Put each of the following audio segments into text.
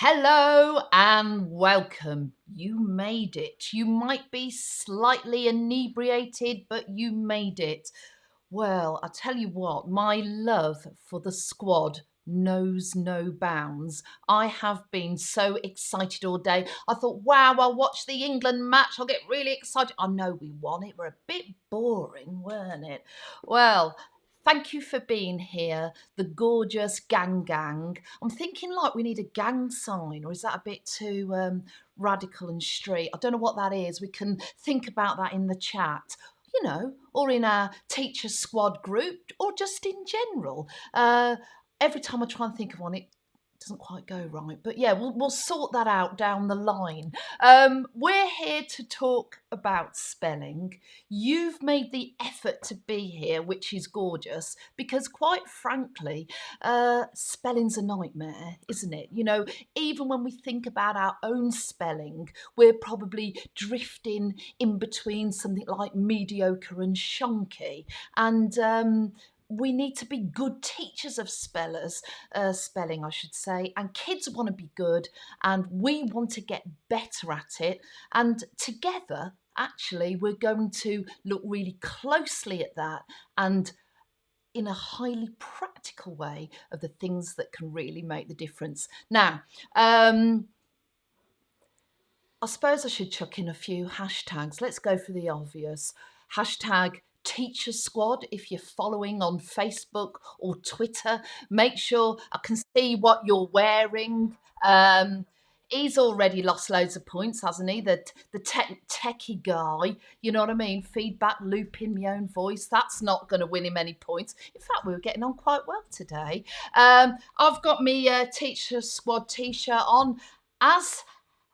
Hello and welcome. You made it. You might be slightly inebriated, but you made it. Well, I tell you what, my love for the squad knows no bounds. I have been so excited all day. I thought, wow, I'll watch the England match. I'll get really excited. I know we won it. We're a bit boring, weren't it? Well, thank you for being here, the gorgeous gang. I'm thinking like we need a gang sign, or is that a bit too radical and street? I don't know what that is. We can think about that in the chat, or in our teacher squad group, or just in general. Every time I try and think of one, it doesn't quite go right. But yeah, we'll sort that out down the line. We're here to talk about spelling. You've made the effort to be here, which is gorgeous, because quite frankly, spelling's a nightmare, isn't it? Even when we think about our own spelling, we're probably drifting in between something like mediocre and shonky. And we need to be good teachers of spelling, I should say. And kids want to be good, and we want to get better at it. And together, actually, we're going to look really closely at that and in a highly practical way of the things that can really make the difference. Now, I suppose I should chuck in a few hashtags. Let's go for the obvious. Hashtag Teacher Squad. If you're following on Facebook or Twitter, make sure I can see what you're wearing. He's already lost loads of points, hasn't he? The techie guy, you know what I mean? Feedback loop in my own voice. That's not going to win him any points. In fact, we were getting on quite well today. I've got my Teacher Squad t-shirt on, as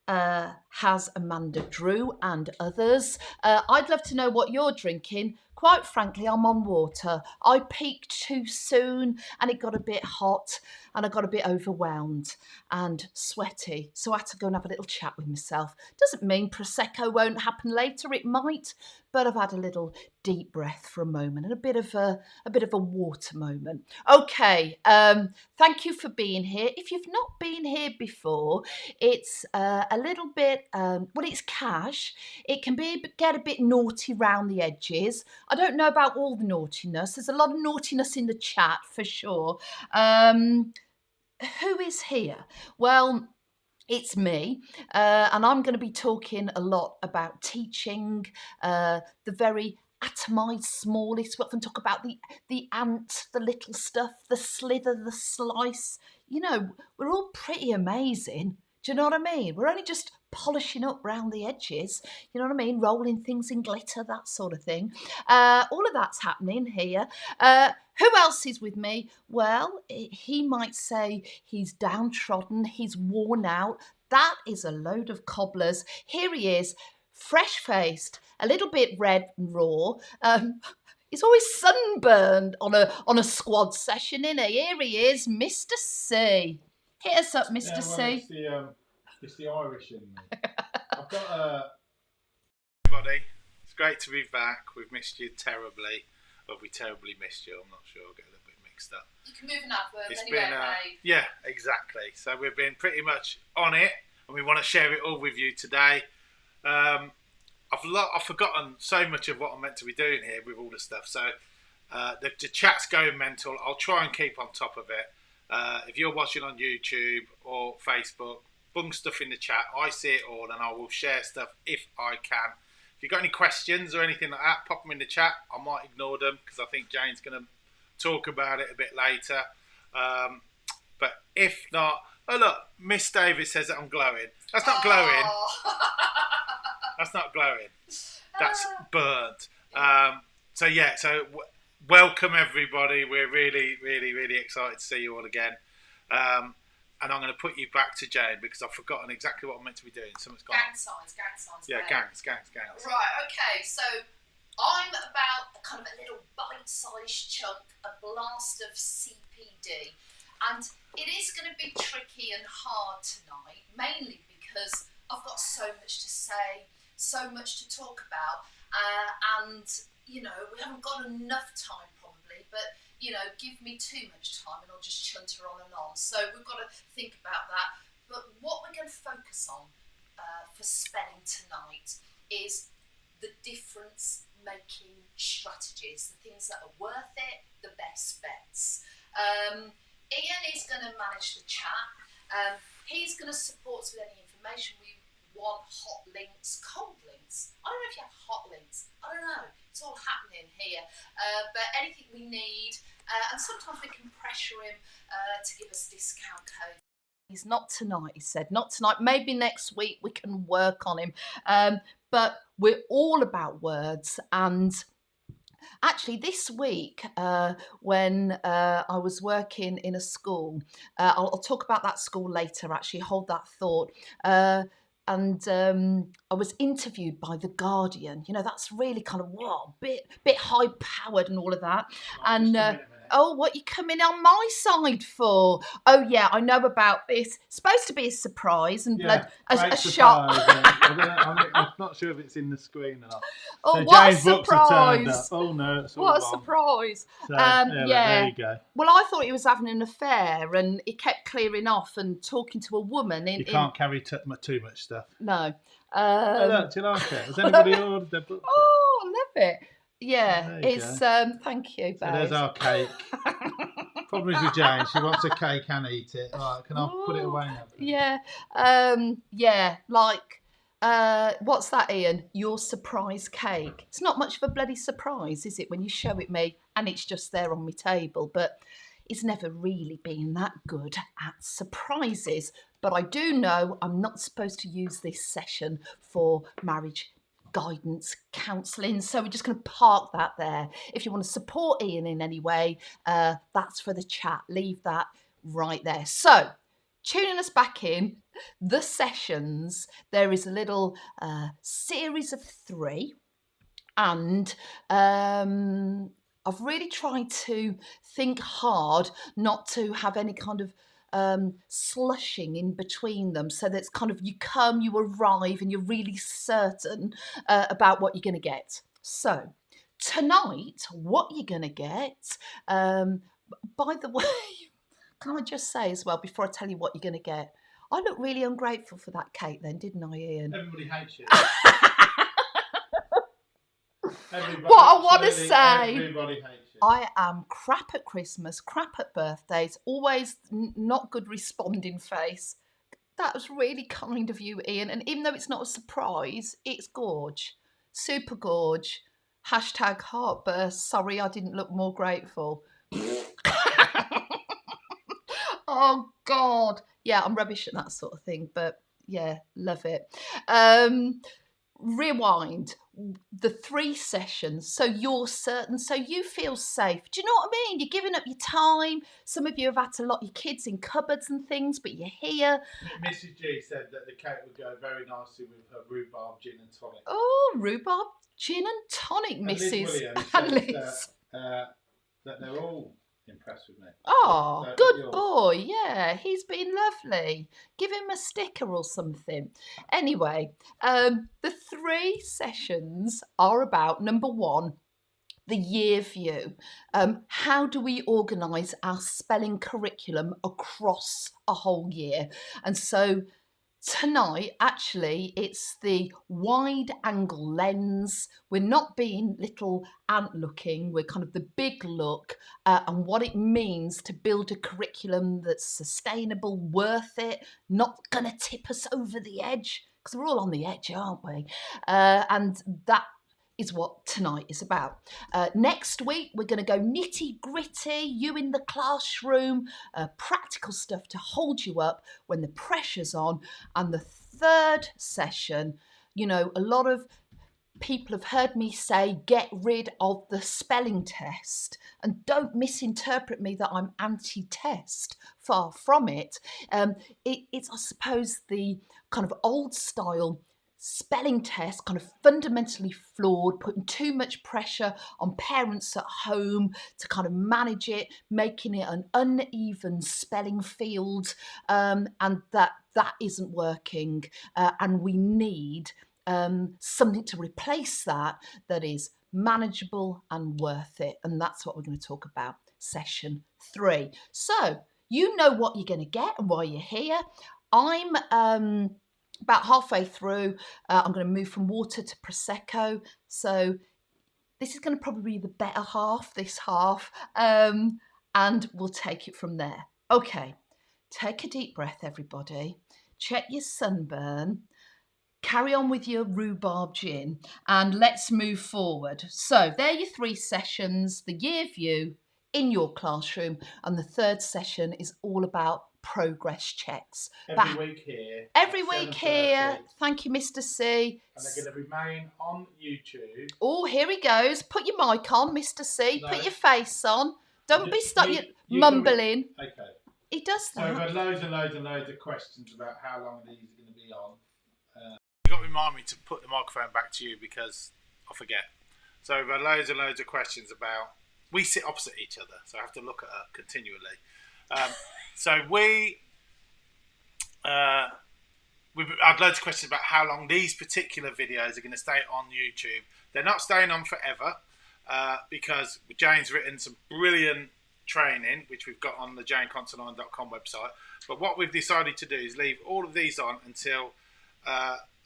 has Amanda Drew and others. I'd love to know what you're drinking. Quite frankly, I'm on water. I peaked too soon and it got a bit hot and I got a bit overwhelmed and sweaty. So I had to go and have a little chat with myself. Doesn't mean Prosecco won't happen later. It might, but I've had a little deep breath for a moment and a bit of a water moment. Okay, thank you for being here. If you've not been here before, it's a little bit, it's cash. It can get a bit naughty round the edges. I don't know about all the naughtiness. There's a lot of naughtiness in the chat for sure. Who is here? Well, it's me, and I'm going to be talking a lot about teaching, the very atomised smallest. We often talk about the ant, the little stuff, the slither, the slice. We're all pretty amazing. Do you know what I mean? We're only just polishing up round the edges. You know what I mean? Rolling things in glitter, that sort of thing. All of that's happening here. Who else is with me? Well, he might say he's downtrodden, he's worn out. That is a load of cobblers. Here he is, fresh-faced, a little bit red and raw. He's always sunburned on a squad session, isn't he? Here he is, Mr. C. Hit us up, Mr. C. It's the Irish in me. I've got everybody. It's great to be back. We've missed you terribly. Well, we terribly missed you. I'm not sure. I'll get a little bit mixed up. You can move an adverb It's anywhere, been, yeah, exactly. So we've been pretty much on it, and we want to share it all with you today. I've forgotten so much of what I'm meant to be doing here with all the stuff. So the chat's going mental. I'll try and keep on top of it. If you're watching on YouTube or Facebook, bung stuff in the chat. I see it all and I will share stuff if I can. If you've got any questions or anything like that, pop them in the chat. I might ignore them because I think Jane's going to talk about it a bit later. But if not, oh look, Miss Davis says that I'm glowing. That's not glowing. That's not glowing. That's burnt. So welcome everybody. We're really, really, really excited to see you all again. And I'm going to put you back to Jane because I've forgotten exactly what I'm meant to be doing. Something's gone gang signs. Yeah, gangs. Right, okay, so I'm about kind of a little bite-sized chunk, a blast of CPD. And it is going to be tricky and hard tonight, mainly because I've got so much to say, so much to talk about, and, we haven't got enough time probably, but, give me too much time and I'll just chunter on and on. So we've got to think about that. But what we're going to focus on for spelling tonight is the difference making strategies, the things that are worth it, the best bets. Ian is going to manage the chat. He's going to support us with any information we want, hot links, cold links. I don't know if you have hot links. I don't know. It's all happening here. But anything we need, and sometimes we can pressure him to give us discount codes. He's not tonight, he said. Not tonight. Maybe next week we can work on him. But we're all about words. And actually, this week, when I was working in a school, I'll talk about that school later, actually, hold that thought. And I was interviewed by The Guardian. You know, that's really kind of, whoa, bit high-powered and all of that. And oh, what you coming on my side for? Oh, yeah, I know about this. It's supposed to be a surprise and a shock. I'm not sure if it's in the screen or not. Oh, so what Jane's a surprise! Oh no, it's all what a wrong. surprise! So, there you go. Well, I thought he was having an affair, and he kept clearing off and talking to a woman. You can't carry too much stuff. No. Oh, look, do you like it? Has anybody ordered their book? Oh, I love it. Yeah, it's thank you, babe. So there's our cake. Problem is with Jane, she wants a cake and eat it. Right, can I put it away now? Yeah, like what's that, Ian? Your surprise cake. It's not much of a bloody surprise, is it, when you show it me and it's just there on my table? But it's never really been that good at surprises. But I do know I'm not supposed to use this session for marriage guidance counselling, so we're just going to park that there. If you want to support Ian in any way, that's for the chat. Leave that right there. So, tuning us back in, the sessions, there is a little series of 3, and I've really tried to think hard not to have any kind of slushing in between them, so that it's kind of you arrive and you're really certain about what you're going to get. So tonight, what you're going to get, by the way, can I just say as well, before I tell you what you're going to get, I look really ungrateful for that cake then, didn't I, Ian? Everybody hates you. What I want to say, everybody hates you. I am crap at Christmas, crap at birthdays, always not good responding face. That was really kind of you, Ian. And even though it's not a surprise, it's gorge. Super gorge. Hashtag heartburst. Sorry, I didn't look more grateful. Oh, God. Yeah, I'm rubbish at that sort of thing, but yeah, love it. Rewind the 3 sessions, so you're certain, so you feel safe. Do you know what I mean? You're giving up your time. Some of you have had to lock your kids in cupboards and things, but you're here. Mrs. G said that the cake would go very nicely with her rhubarb gin and tonic. Oh, rhubarb gin and tonic, and Mrs. Liz Williams said that they're all impressed with me. Oh, so good boy. Yeah, he's been lovely. Give him a sticker or something. Anyway, the 3 sessions are about, number 1, the year view. How do we organise our spelling curriculum across a whole year? And so tonight, actually, it's the wide angle lens. We're not being little ant looking, we're kind of the big look, and what it means to build a curriculum that's sustainable, worth it, not going to tip us over the edge, because we're all on the edge, aren't we? And that is what tonight is about. Next week, we're going to go nitty gritty, you in the classroom, practical stuff to hold you up when the pressure's on. And the 3rd session, you know, a lot of people have heard me say, get rid of the spelling test. And don't misinterpret me that I'm anti-test. Far from it. It's, I suppose, the kind of old style spelling test, kind of fundamentally flawed, putting too much pressure on parents at home to kind of manage it, making it an uneven spelling field, and that isn't working, and we need something to replace that is manageable and worth it, and that's what we're going to talk about, session 3. So you know what you're going to get and why you're here. I'm about halfway through. I'm going to move from water to Prosecco. So this is going to probably be the better half, this half. And we'll take it from there. Okay, take a deep breath, everybody. Check your sunburn. Carry on with your rhubarb gin, and let's move forward. So there are your 3 sessions, the year view in your classroom, and the 3rd session is all about progress checks. Every week here. Every week here. Thank you, Mr. C. And they're going to remain on YouTube. Oh, here he goes. Put your mic on, Mr. C. No. Put your face on. Don't be stuck mumbling. Okay. He does that. So we've had loads and loads of questions about how long these are going to be on. You've got to remind me to put the microphone back to you because I forget. So we've had loads and loads of questions about... We sit opposite each other, so I have to look at her continually. So we've had loads of questions about how long these particular videos are going to stay on YouTube. They're not staying on forever because Jane's written some brilliant training, which we've got on the janeconsidine.com website. But what we've decided to do is leave all of these on until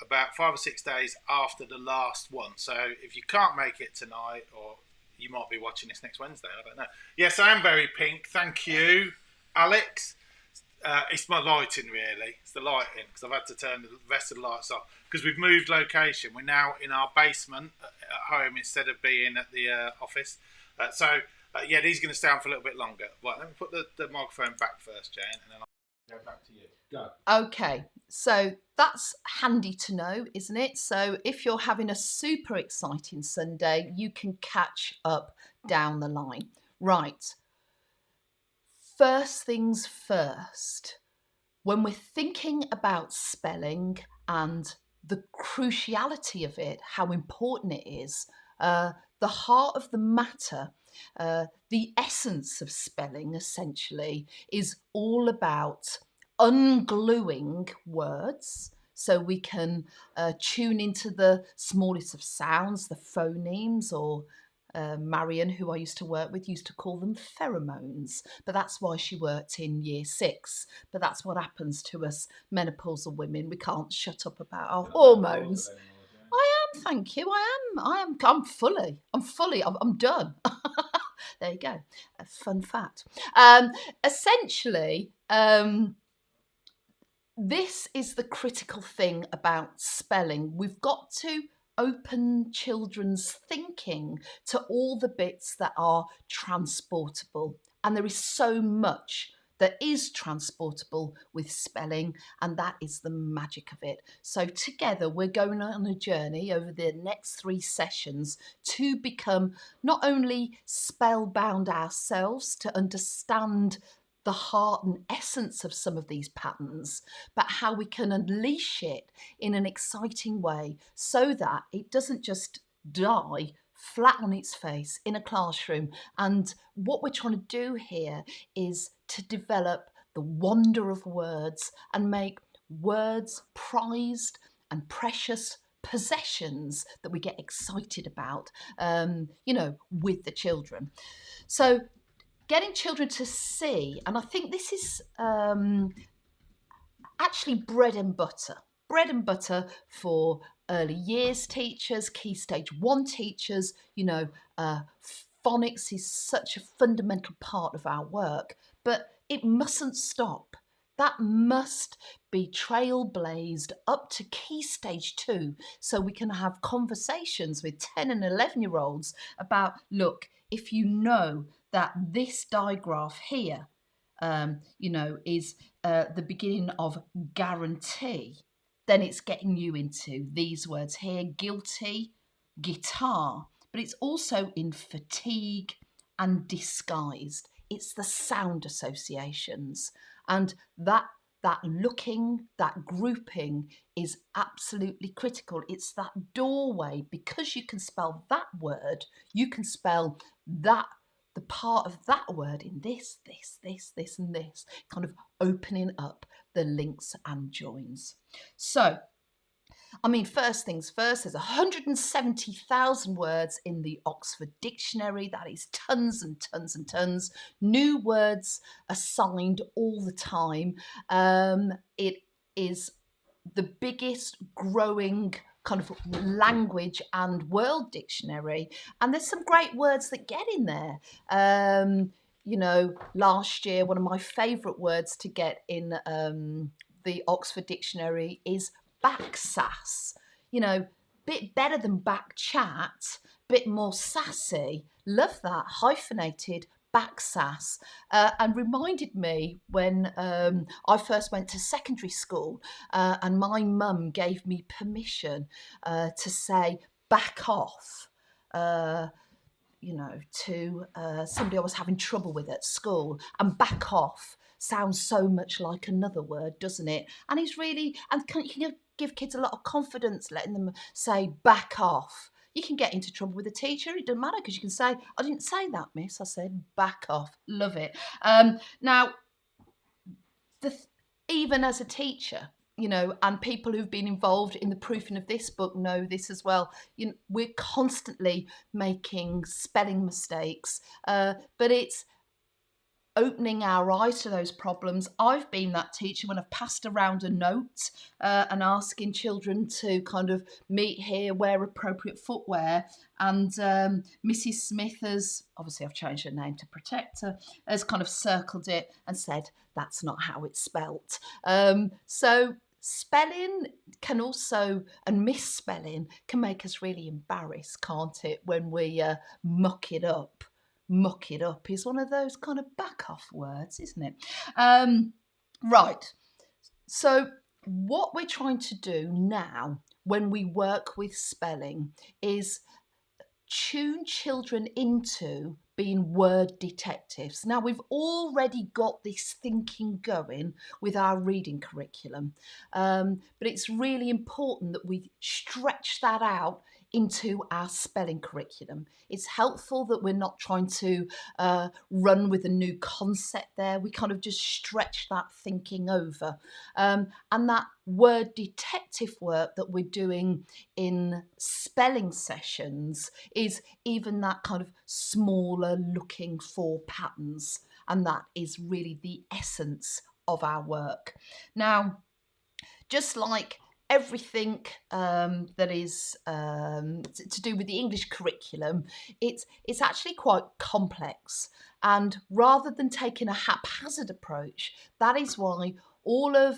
about 5 or 6 days after the last one. So if you can't make it tonight, or you might be watching this next Wednesday, I don't know. Yes, I am very pink. Thank you, Alex. It's my lighting, really. It's the lighting, because I've had to turn the rest of the lights off. Because we've moved location. We're now in our basement at home instead of being at the office. Yeah, these are going to stay on for a little bit longer. Right, let me put the microphone back first, Jane, and then I'll go back to you. Go. Okay, so that's handy to know, isn't it? So if you're having a super exciting Sunday, you can catch up down the line. Right. First things first, when we're thinking about spelling and the cruciality of it, how important it is, the heart of the matter, the essence of spelling essentially is all about ungluing words so we can tune into the smallest of sounds, the phonemes, or Marion, who I used to work with, used to call them pheromones, but that's why she worked in year 6. But that's what happens to us menopausal women. We can't shut up about our hormones. I am, thank you. I'm done. There you go. A fun fact. Essentially, this is the critical thing about spelling. We've got to open children's thinking to all the bits that are transportable. And there is so much that is transportable with spelling, and that is the magic of it. So together we're going on a journey over the next 3 sessions to become not only spellbound ourselves to understand the heart and essence of some of these patterns, but how we can unleash it in an exciting way so that it doesn't just die flat on its face in a classroom. And what we're trying to do here is to develop the wonder of words and make words prized and precious possessions that we get excited about, with the children. So getting children to see, and I think this is actually bread and butter for early years teachers, key stage 1 teachers. Phonics is such a fundamental part of our work, but it mustn't stop. That must be trailblazed up to key stage 2 so we can have conversations with 10 and 11-year-olds about, look, if you know that this digraph here, is the beginning of guarantee, then it's getting you into these words here: guilty, guitar, but it's also in fatigue and disguised. It's the sound associations, and that looking, that grouping is absolutely critical. It's that doorway. Because you can spell that word, you can spell that, the part of that word in this, and this, kind of opening up the links and joins. So, first things first, there's 170,000 words in the Oxford Dictionary. That is tons and tons and tons. New words assigned all the time. It is the biggest growing kind of language and world dictionary, and there's some great words that get in there. Last year, one of my favourite words to get in the Oxford Dictionary is backsass. Bit better than back chat, bit more sassy. Love that, hyphenated backsass, and reminded me when I first went to secondary school, and my mum gave me permission to say back off. To somebody I was having trouble with at school, and back off sounds so much like another word, doesn't it? And it's really, and you can give kids a lot of confidence letting them say back off. You can get into trouble with a teacher. It doesn't matter because you can say, I didn't say that, miss. I said back off. Love it. Now, even as a teacher, and people who've been involved in the proofing of this book know this as well. We're constantly making spelling mistakes, but it's opening our eyes to those problems. I've been that teacher when I've passed around a note and asking children to kind of meet here, wear appropriate footwear. And Mrs. Smith has, obviously I've changed her name to protect her, has kind of circled it and said, that's not how it's spelt. So spelling can also, and misspelling can make us really embarrassed, can't it, when we muck it up. Muck it up is one of those kind of back off words, isn't it? Right. So what we're trying to do now when we work with spelling is tune children into being word detectives. Now, we've already got this thinking going with our reading curriculum, but it's really important that we stretch that out into our spelling curriculum. It's helpful that we're not trying to run with a new concept there. We kind of just stretch that thinking over. And that word detective work that we're doing in spelling sessions is even that kind of smaller looking for patterns. And that is really the essence of our work. Now, just like everything that is to do with the English curriculum, it's actually quite complex. And rather than taking a haphazard approach, that is why all of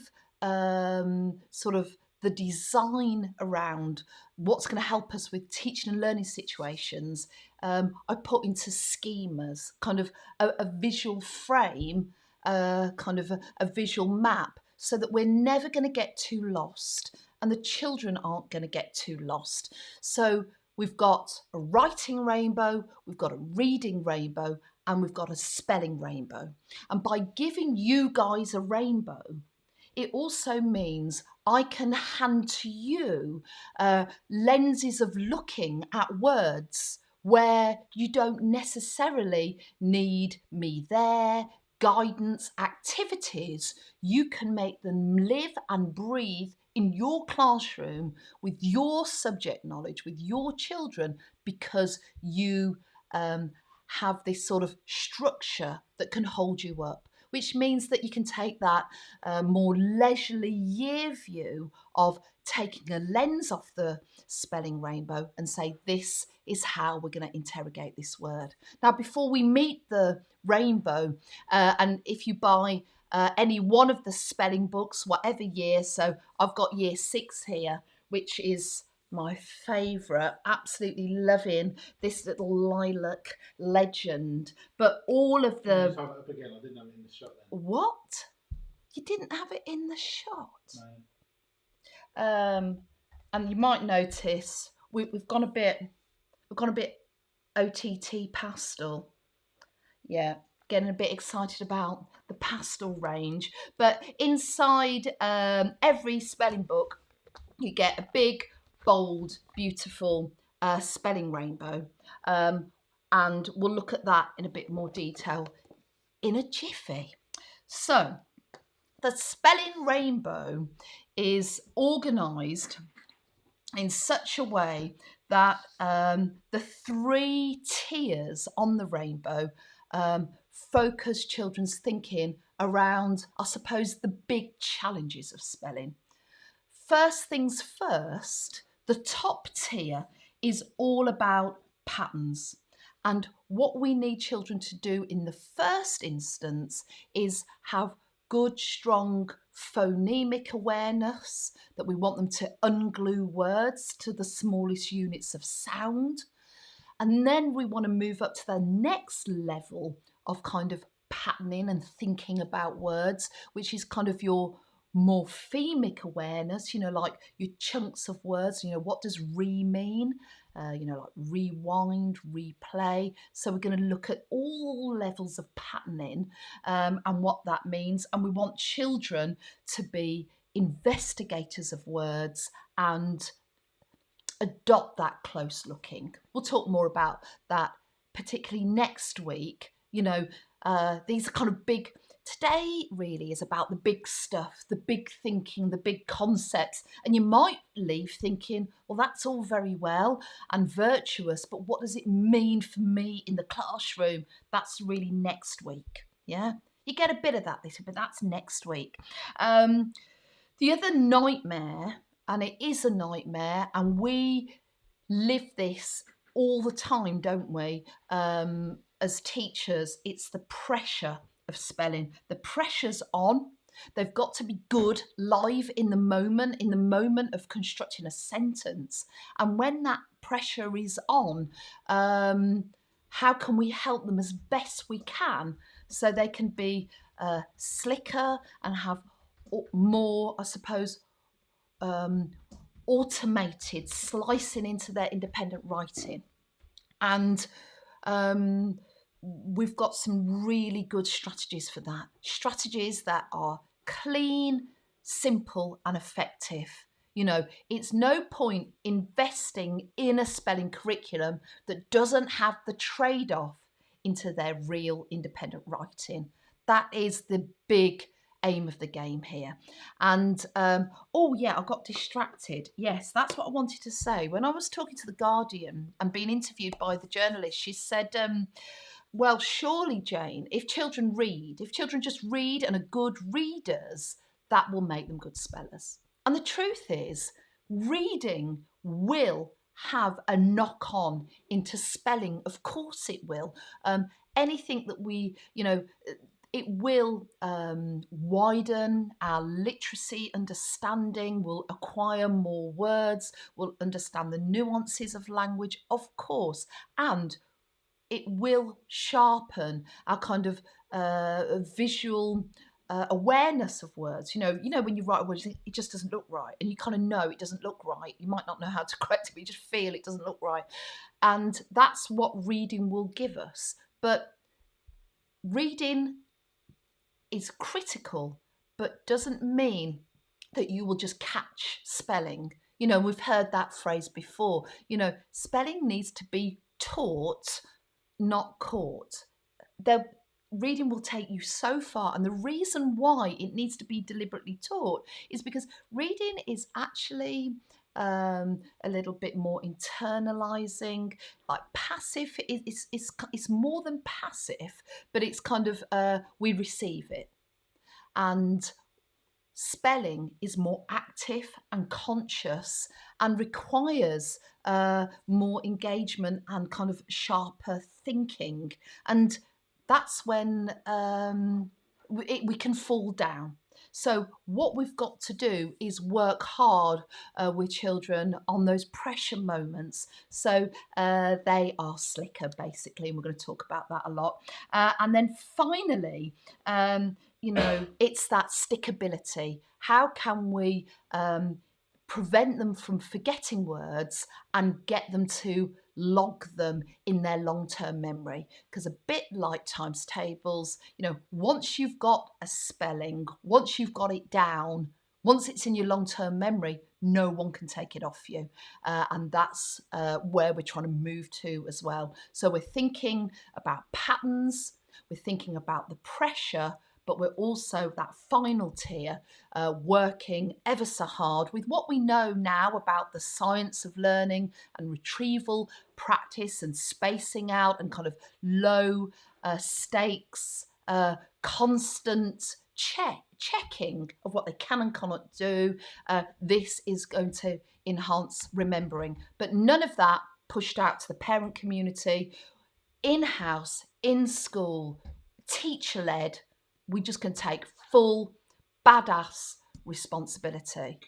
sort of the design around what's going to help us with teaching and learning situations, I put into schemas, kind of a visual frame, kind of a visual map, so that we're never going to get too lost and the children aren't going to get too lost. So we've got a writing rainbow, we've got a reading rainbow, and we've got a spelling rainbow. And by giving you guys a rainbow, it also means I can hand to you lenses of looking at words where you don't necessarily need me there, guidance, activities. You can make them live and breathe in your classroom with your subject knowledge, with your children, because you have this sort of structure that can hold you up, which means that you can take that more leisurely year view of taking a lens off the spelling rainbow and say, this is how we're going to interrogate this word. Now, before we meet the rainbow, and if you buy any one of the spelling books, whatever year, so I've got year 6 here, which is my favourite, absolutely loving this little lilac legend. But all of the... Just have it up again. I didn't have it in the shot then. What? You didn't have it in the shot? No. And you might notice we've gone a bit OTT pastel. Yeah, getting a bit excited about the pastel range. But inside every spelling book, you get a big, bold, beautiful spelling rainbow. And we'll look at that in a bit more detail in a jiffy. So, the spelling rainbow is organised in such a way that the 3 tiers on the rainbow focus children's thinking around, I suppose, the big challenges of spelling. First things first, the top tier is all about patterns. And what we need children to do in the first instance is have good, strong phonemic awareness, that we want them to unglue words to the smallest units of sound. And then we want to move up to the next level of kind of patterning and thinking about words, which is kind of your morphemic awareness, like your chunks of words, what does re mean? Like rewind, replay. So we're going to look at all levels of patterning and what that means. And we want children to be investigators of words and adopt that close looking. We'll talk more about that, particularly next week. These are kind of big. Today really is about the big stuff, the big thinking, the big concepts. And you might leave thinking, well, that's all very well and virtuous, but what does it mean for me in the classroom? That's really next week. Yeah. You get a bit of that this week, but that's next week. The other nightmare, and it is a nightmare, and we live this all the time, don't we? As teachers, it's the pressure of spelling. The pressure's on. They've got to be good live in the moment of constructing a sentence. And when that pressure is on, how can we help them as best we can so they can be slicker and have more, I suppose, automated slicing into their independent writing. And we've got some really good strategies for that. Strategies that are clean, simple, and effective. It's no point investing in a spelling curriculum that doesn't have the trade-off into their real independent writing. That is the big aim of the game here. And I got distracted. Yes, that's what I wanted to say. When I was talking to The Guardian and being interviewed by the journalist, she said, well, surely, Jane, if children just read and are good readers, that will make them good spellers. And the truth is, reading will have a knock on into spelling. Of course it will. Anything that we, it will widen our literacy understanding, we'll acquire more words, we'll understand the nuances of language, of course, and it will sharpen our kind of visual awareness of words. When you write a word, you think it just doesn't look right, and you kind of know it doesn't look right. You might not know how to correct it, but you just feel it doesn't look right. And that's what reading will give us. But reading is critical, but doesn't mean that you will just catch spelling. We've heard that phrase before. Spelling needs to be taught, not caught. Reading will take you so far, and the reason why it needs to be deliberately taught is because reading is actually a little bit more internalizing, like passive. It's more than passive, but it's kind of we receive it. And spelling is more active and conscious and requires more engagement and kind of sharper thinking. And that's when we can fall down. So what we've got to do is work hard with children on those pressure moments so they are slicker, basically, and we're going to talk about that a lot. And then finally, it's that stickability. How can we prevent them from forgetting words and get them to log them in their long-term memory? Because a bit like times tables, once you've got a spelling, once you've got it down, once it's in your long-term memory, no one can take it off you. And that's where we're trying to move to as well. So we're thinking about patterns, we're thinking about the pressure, but we're also that final tier working ever so hard with what we know now about the science of learning and retrieval practice and spacing out and kind of low stakes, constant checking of what they can and cannot do. This is going to enhance remembering, but none of that pushed out to the parent community, in-house, in school, teacher-led. We just can take full badass responsibility.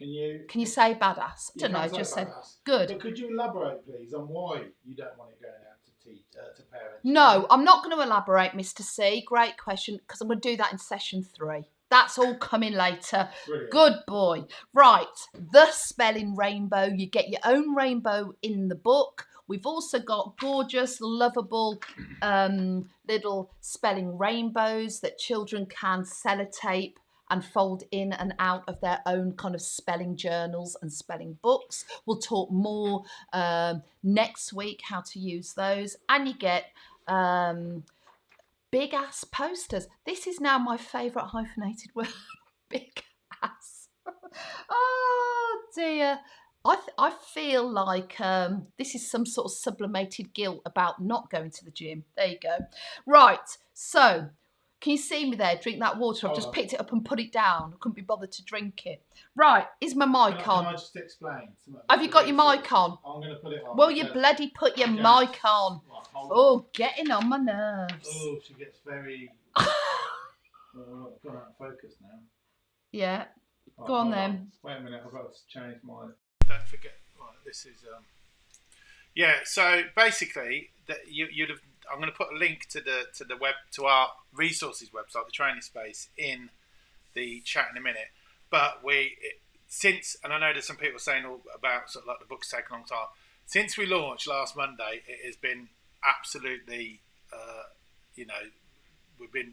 Can you say badass? I don't know, just say good. But could you elaborate, please, on why you don't want it going out to parents? No, I'm not going to elaborate, Mr. C. Great question, because I'm going to do that in session 3. That's all coming later. Brilliant. Good boy. Right, the spelling rainbow. You get your own rainbow in the book. We've also got gorgeous, lovable little spelling rainbows that children can sellotape and fold in and out of their own kind of spelling journals and spelling books. We'll talk more next week how to use those. And you get big ass posters. This is now my favourite hyphenated word. Big ass. Oh dear. I feel like this is some sort of sublimated guilt about not going to the gym. There you go. Right, so can you see me there? Drink that water. I've just picked it up and put it down. I couldn't be bothered to drink it. Right, is my mic on? Can I just explain? Have you got your mic on? I'm going to put it on. Well, you bloody put your mic on. Oh, getting on my nerves. Oh, she gets very... I've gone out of focus now. Yeah. Go on then. Wait a minute, I've got to change my... Don't forget, right, this is... Yeah, so basically, you'd have... I'm going to put a link to the web, to our resources website, the training space, in the chat in a minute. But and I know there's some people saying all about sort of like the book's taken a long time. Since we launched last Monday, it has been absolutely, we've been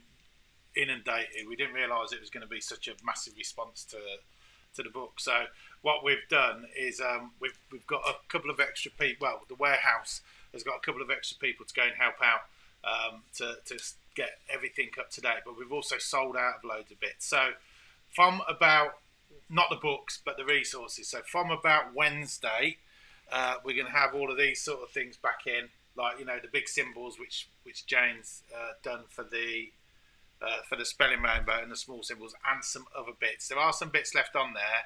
inundated. We didn't realise it was going to be such a massive response to the book. So what we've done is we've got a couple of extra people. Well, the warehouse has got a couple of extra people to go and help out to get everything up to date. But we've also sold out of loads of bits. So from about, not the books, but the resources. So from about Wednesday, we're going to have all of these sort of things back in, like, you know, the big symbols which Jane's done for the spelling rainbow, and the small symbols, and some other bits. There are some bits left on there.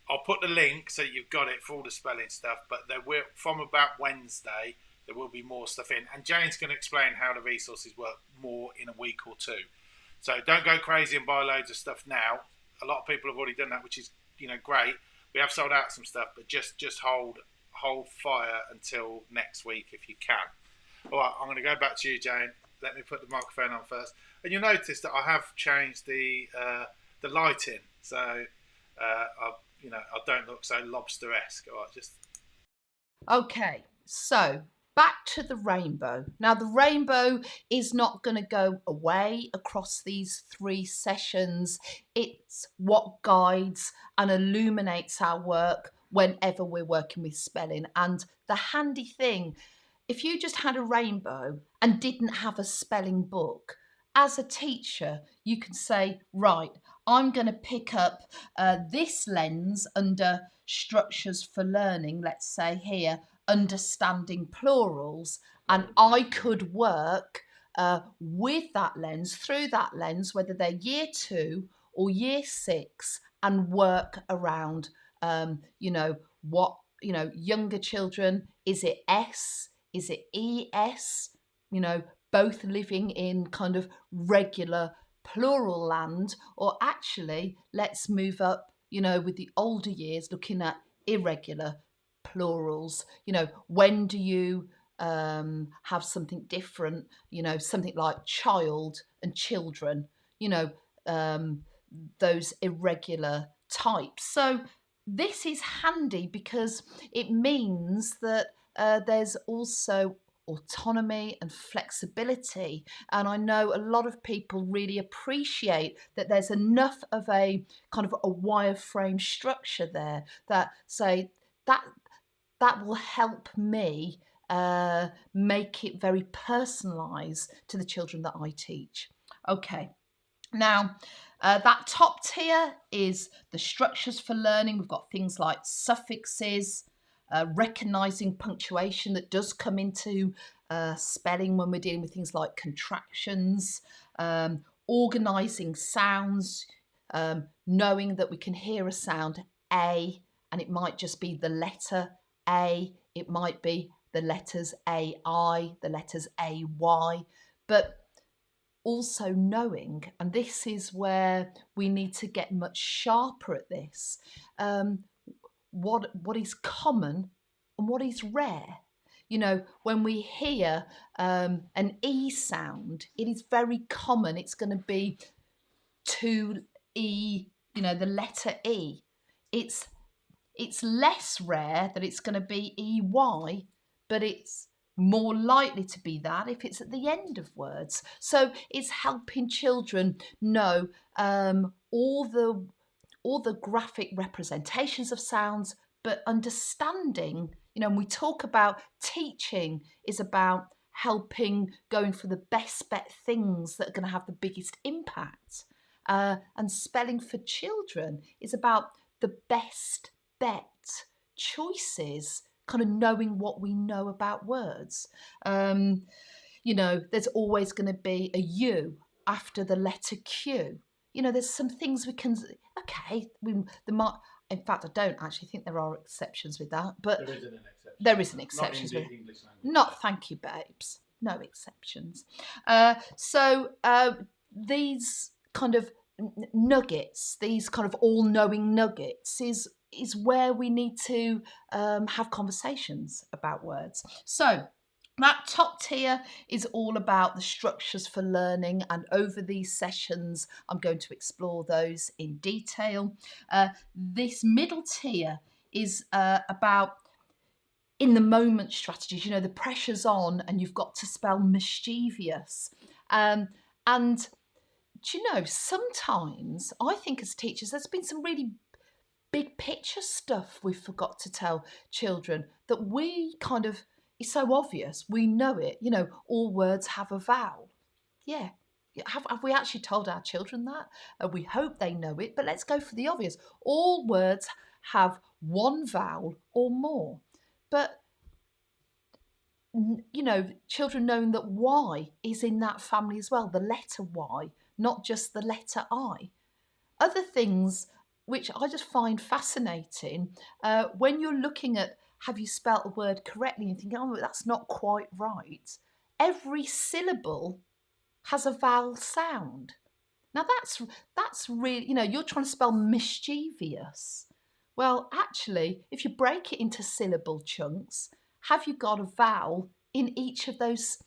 I'll put the link so you've got it for all the spelling stuff, but there will, from about Wednesday, there will be more stuff in. And Jane's going to explain how the resources work more in a week or two. So don't go crazy and buy loads of stuff now. A lot of people have already done that, which is, you know, great. We have sold out some stuff, but just hold fire until next week if you can. All right, I'm going to go back to you, Jane. Let me put the microphone on first. And you'll notice that I have changed the lighting, so I don't look so lobster-esque. All right, just... Okay, so back to the rainbow. Now, the rainbow is not going to go away across these 3 sessions. It's what guides and illuminates our work whenever we're working with spelling. And the handy thing, if you just had a rainbow and didn't have a spelling book, as a teacher, you can say, right, I'm going to pick up this lens under structures for learning, let's say here, understanding plurals, and I could work with that lens, through that lens, whether they're year 2 or year 6, and work around, younger children, is it S, is it ES, both living in kind of regular plural land, or actually let's move up, with the older years, looking at irregular plurals. When do you have something different, something like child and children, those irregular types. So this is handy because it means that there's also autonomy and flexibility, and I know a lot of people really appreciate that there's enough of a kind of a wireframe structure there that say that will help me make it very personalised to the children that I teach. Okay, now that top tier is the structures for learning. We've got things like suffixes, recognizing punctuation that does come into spelling when we're dealing with things like contractions, organizing sounds, knowing that we can hear a sound A and it might just be the letter A, it might be the letters AI, the letters AY, but also knowing, and this is where we need to get much sharper at this, what is common and what is rare. You know, when we hear an E sound, it is very common. It's going to be 2E, you know, the letter E. It's less rare that it's going to be EY, but it's more likely to be that if it's at the end of words. So it's helping children know all the graphic representations of sounds, but understanding, you know, when we talk about teaching is about helping going for the best bet things that are going to have the biggest impact. And spelling for children is about the best bet choices, kind of knowing what we know about words. You know, there's always going to be a U after the letter Q. You know, there's some things we can, okay, in fact, I don't actually think there are exceptions with that, but There isn't an exception. There isn't exceptions Not with in the English language. Not, thank you, babes. No exceptions. So these kind of nuggets, these kind of all-knowing nuggets, is where we need to have conversations about words. So that top tier is all about the structures for learning, and over these sessions I'm going to explore those in detail. This middle tier is about in the moment strategies. You know, the pressure's on and you've got to spell mischievous. And do you know, sometimes I think as teachers there's been some really big picture stuff we forgot to tell children that we kind of, it's so obvious, we know it. You know, all words have a vowel. Yeah. Have we actually told our children that? We hope they know it, but let's go for the obvious. All words have one vowel or more. But, you know, children knowing that Y is in that family as well, the letter Y, not just the letter I. Other things which I just find fascinating, when you're looking at have you spelt a word correctly and thinking, oh, that's not quite right, every syllable has a vowel sound. Now that's really, you know, you're trying to spell mischievous. Well, actually, if you break it into syllable chunks, have you got a vowel in each of those?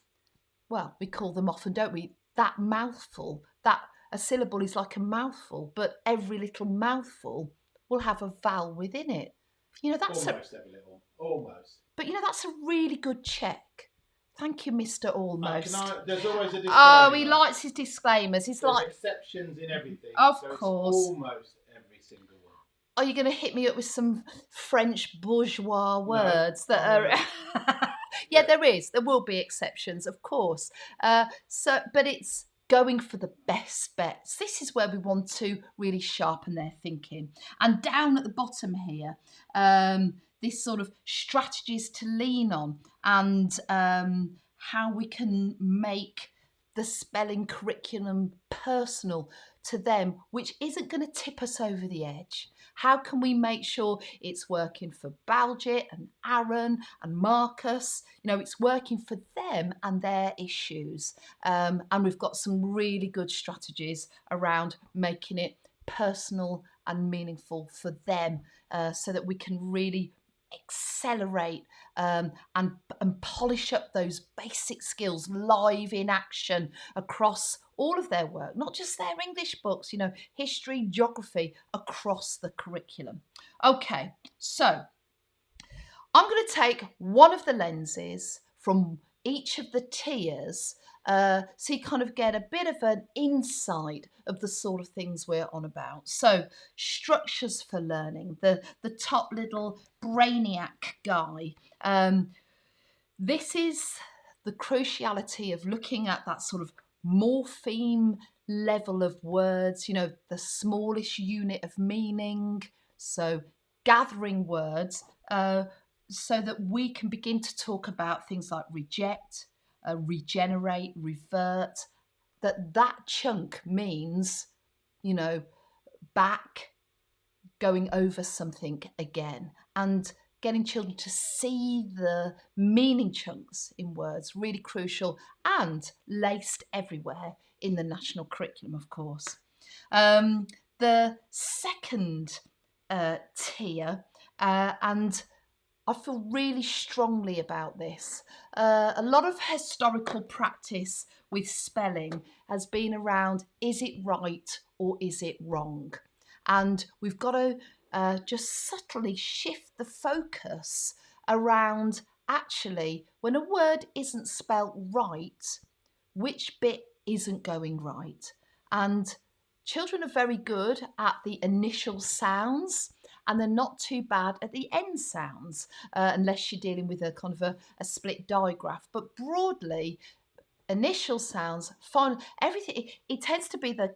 Well, we call them often, don't we? That mouthful, that a syllable is like a mouthful, but every little mouthful will have a vowel within it. You know, that's almost every little, almost. But you know, that's a really good check. Thank you, Mr. Almost. There's always a disclaimer. Oh, he likes his disclaimers. There's exceptions in everything. Of so course. It's almost every single one. Are you going to hit me up with some French bourgeois words that are? Yeah, there is. There will be exceptions, of course. But it's going for the best bets. This is where we want to really sharpen their thinking. And down at the bottom here, this sort of strategies to lean on, and how we can make the spelling curriculum personal to them, which isn't going to tip us over the edge. How can we make sure it's working for Baljet and Aaron and Marcus? You know, it's working for them and their issues. And we've got some really good strategies around making it personal and meaningful for them, so that we can really accelerate and polish up those basic skills live in action across all of their work, not just their English books, you know, history, geography, across the curriculum. Okay, so I'm going to take one of the lenses from each of the tiers, so you kind of get a bit of an insight of the sort of things we're on about. So, structures for learning, the top little brainiac guy. This is the cruciality of looking at that sort of morpheme level of words, you know, the smallest unit of meaning. So, gathering words, so that we can begin to talk about things like reject, regenerate, revert, that chunk means, back, going over something again, and getting children to see the meaning chunks in words, really crucial and laced everywhere in the national curriculum, of course. The second tier, and I feel really strongly about this. A lot of historical practice with spelling has been around, is it right or is it wrong? And we've got to just subtly shift the focus around, actually, when a word isn't spelt right, which bit isn't going right? And children are very good at the initial sounds, and they're not too bad at the end sounds, unless you're dealing with a kind of a split digraph. But broadly, initial sounds, final, everything, it tends to be the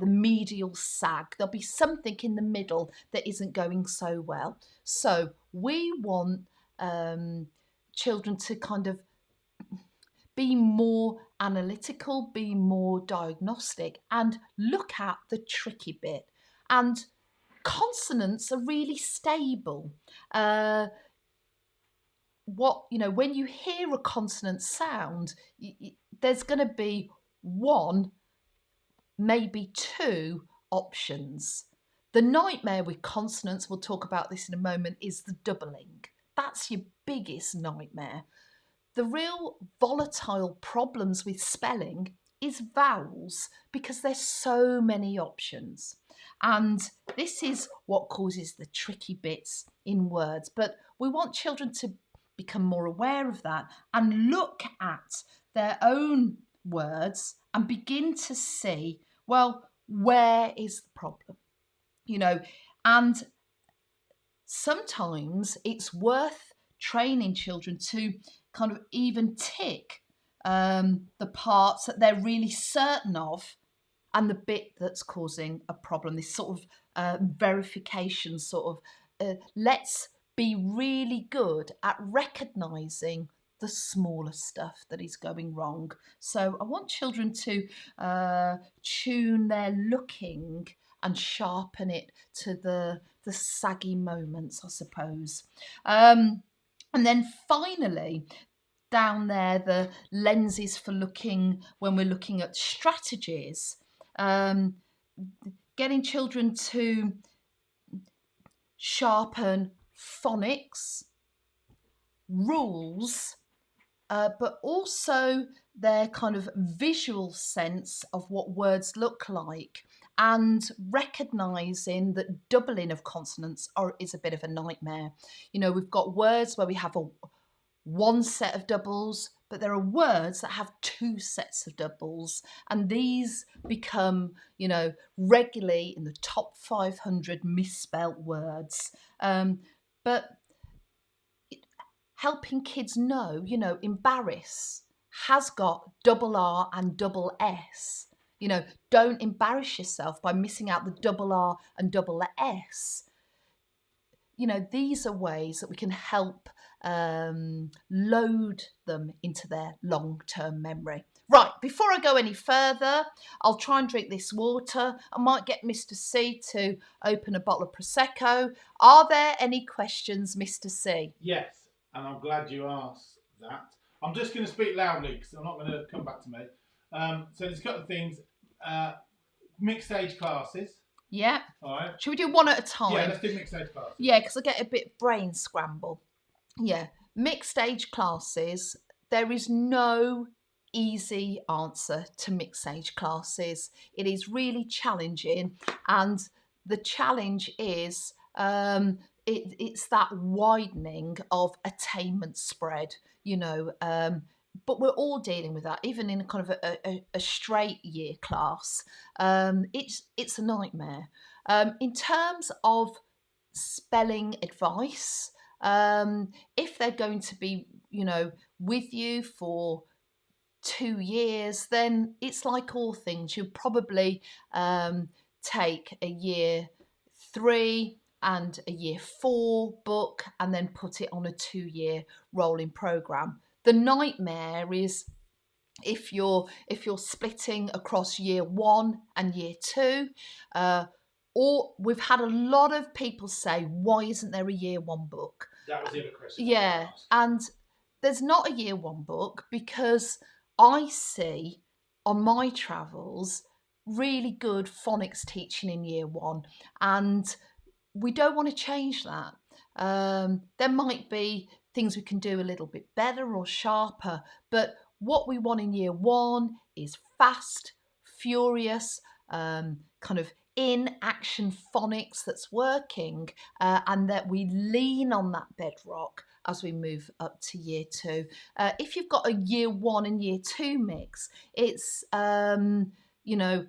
medial sag. There'll be something in the middle that isn't going so well. So we want children to kind of be more analytical, be more diagnostic, and look at the tricky bit. And consonants are really stable. When you hear a consonant sound, there's going to be one, maybe two options. The nightmare with consonants, we'll talk about this in a moment, is the doubling. That's your biggest nightmare. The real volatile problems with spelling is vowels, because there's so many options. And this is what causes the tricky bits in words. But we want children to become more aware of that and look at their own words and begin to see, well, where is the problem? And sometimes it's worth training children to kind of even tick the parts that they're really certain of and the bit that's causing a problem. This sort of verification let's be really good at recognising the smaller stuff that is going wrong. So I want children to tune their looking and sharpen it to the saggy moments, I suppose. And then finally, down there, the lenses for looking when we're looking at strategies, getting children to sharpen phonics, rules, but also their kind of visual sense of what words look like, and recognising that doubling of consonants is a bit of a nightmare. We've got words where we have one set of doubles, but there are words that have two sets of doubles, and these become, regularly in the top 500 misspelt words. But helping kids know, embarrass has got double R and double S. Don't embarrass yourself by missing out the double R and double S. These are ways that we can help load them into their long-term memory. Right, before I go any further, I'll try and drink this water. I might get Mr. C to open a bottle of Prosecco. Are there any questions, Mr. C? Yes, and I'm glad you asked that. I'm just going to speak loudly because I'm not going to come back to me. So there's a couple of things. Mixed age classes. Yeah. All right. Should we do one at a time? Yeah, let's do mixed age classes. Yeah, because I get a bit brain scramble. Yeah, mixed age classes. There is no easy answer to mixed age classes. It is really challenging, and the challenge is it's that widening of attainment spread. But we're all dealing with that, even in a kind of a straight year class. It's a nightmare. In terms of spelling advice, if they're going to be, with you for 2 years, then it's like all things. You'll probably take a year 3 and a year 4 book and then put it on a 2-year rolling program. The nightmare is if you're splitting across year 1 and year 2, or we've had a lot of people say, why isn't there a year 1 book? That was the other question. Yeah, and there's not a year 1 book because I see on my travels really good phonics teaching in year 1, and we don't want to change that. There might be things we can do a little bit better or sharper, but what we want in year 1 is fast, furious, kind of in action phonics that's working, and that we lean on that bedrock as we move up to year 2. If you've got a year 1 and year 2 mix, it's you know,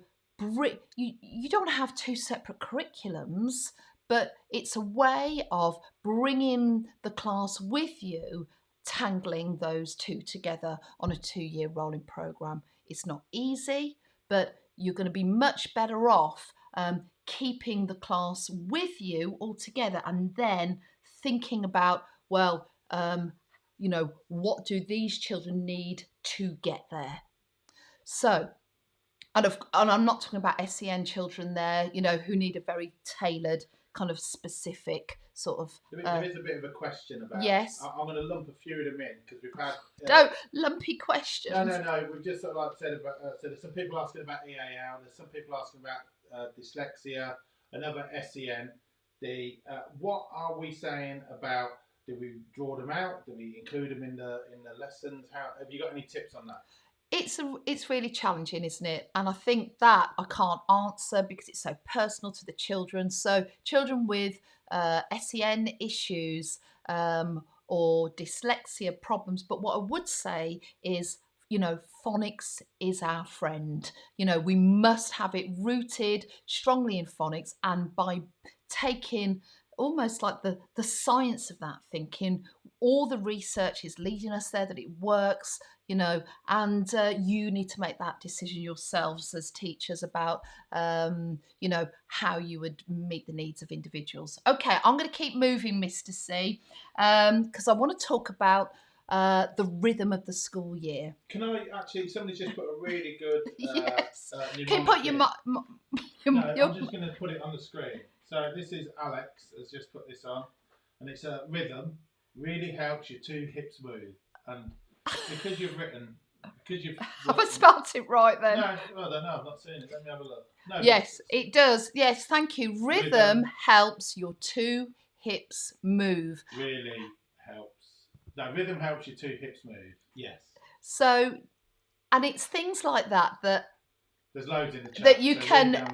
you don't have 2 separate curriculums, but it's a way of bringing the class with you, tangling those 2 together on a 2-year rolling program. It's not easy, but you're going to be much better off keeping the class with you all together and then thinking about, well, what do these children need to get there? So, and I'm not talking about SEN children there, who need a very tailored kind of specific sort of. There is a bit of a question about. Yes. I'm going to lump a few of them in because we've had. Don't lumpy questions. No. We've just sort of like said about. So there's some people asking about EAL. There's some people asking about dyslexia. Another SEN. What are we saying about? Do we draw them out? Do we include them in the lessons? How have you got any tips on that? It's really challenging, isn't it? And I think that I can't answer because it's so personal to the children. So children with SEN issues or dyslexia problems. But what I would say is, phonics is our friend. We must have it rooted strongly in phonics, and by taking almost like the science of that thinking, all the research is leading us there that it works, and you need to make that decision yourselves as teachers about, how you would meet the needs of individuals. Okay, I'm going to keep moving, Mr. C, because I want to talk about the rhythm of the school year. Can I actually? Somebody's just put a really good. Yes. Can you put your? I'm just going to put it on the screen. So this is Alex has just put this on, and it's a rhythm. Really helps your 2 hips move, and because you've have I spelled it right then? No, I don't know. I've not seen it. Let me have a look. No, yes, it does. Yes, thank you. Rhythm helps your 2 hips move. Really helps. No, rhythm helps your 2 hips move. Yes. So, and it's things like that there's loads in the chat. That you can,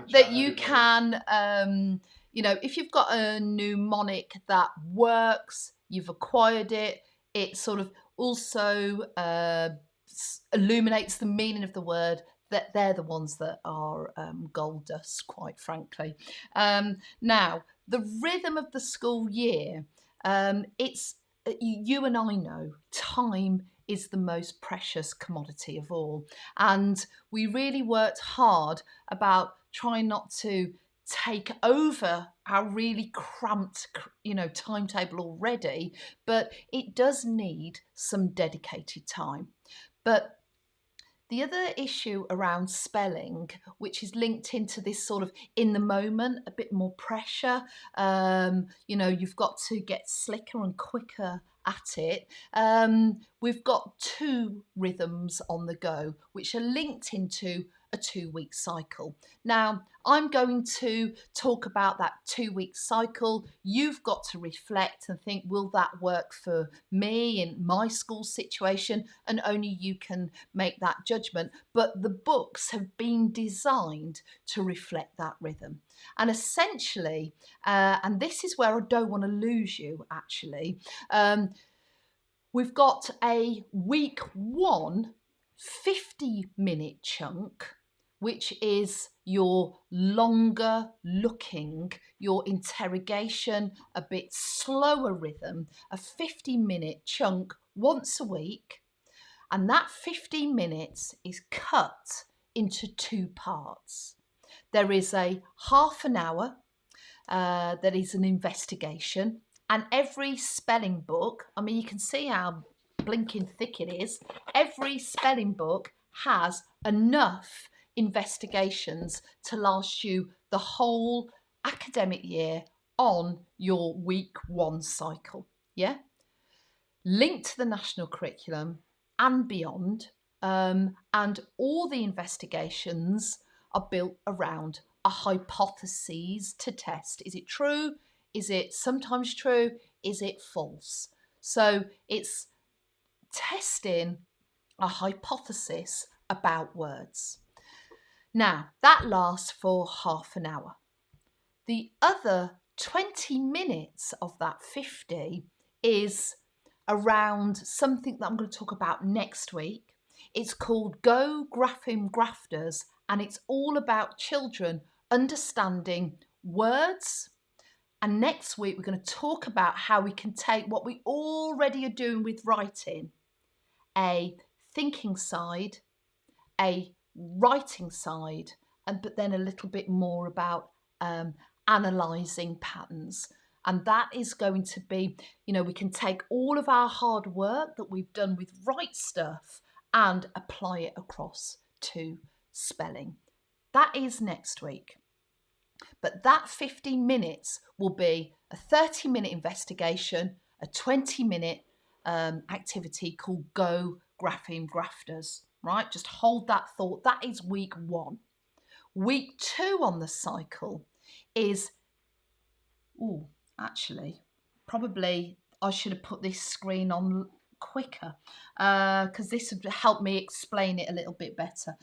if you've got a mnemonic that works, you've acquired it, it sort of also illuminates the meaning of the word, that they're the ones that are gold dust, quite frankly. Now, the rhythm of the school year, it's, you and I know, time is the most precious commodity of all. And we really worked hard about trying not to take over our really cramped, timetable already, but it does need some dedicated time. But the other issue around spelling, which is linked into this sort of in the moment, a bit more pressure, you've got to get slicker and quicker at it. We've got 2 rhythms on the go, which are linked into a 2-week cycle. Now, I'm going to talk about that 2-week cycle. You've got to reflect and think, will that work for me in my school situation? And only you can make that judgment. But the books have been designed to reflect that rhythm. And essentially, and this is where I don't want to lose you, actually, we've got a week 1 50-minute chunk, which is your longer looking, your interrogation, a bit slower rhythm, a 50-minute chunk once a week. And that 15 minutes is cut into 2 parts. There is a half an hour that is an investigation. And every spelling book, I mean, you can see how blinking thick it is. Every spelling book has enough investigations to last you the whole academic year on your week 1 cycle. Yeah? Linked to the national curriculum and beyond. And all the investigations are built around a hypothesis to test. Is it true? Is it sometimes true? Is it false? So it's testing a hypothesis about words. Now, that lasts for half an hour. The other 20 minutes of that 50 is around something that I'm going to talk about next week. It's called Go Graphing Grafters, and it's all about children understanding words. And next week, we're going to talk about how we can take what we already are doing with writing, a thinking side, a writing side, but then a little bit more about analysing patterns. And that is going to be, we can take all of our hard work that we've done with Write Stuff and apply it across to spelling. That is next week. But that 15 minutes will be a 30-minute investigation, a 20-minute activity called Go Graphing Grafters, right? Just hold that thought. That is week 1. Week 2 on the cycle is, probably I should have put this screen on quicker because this would help me explain it a little bit better.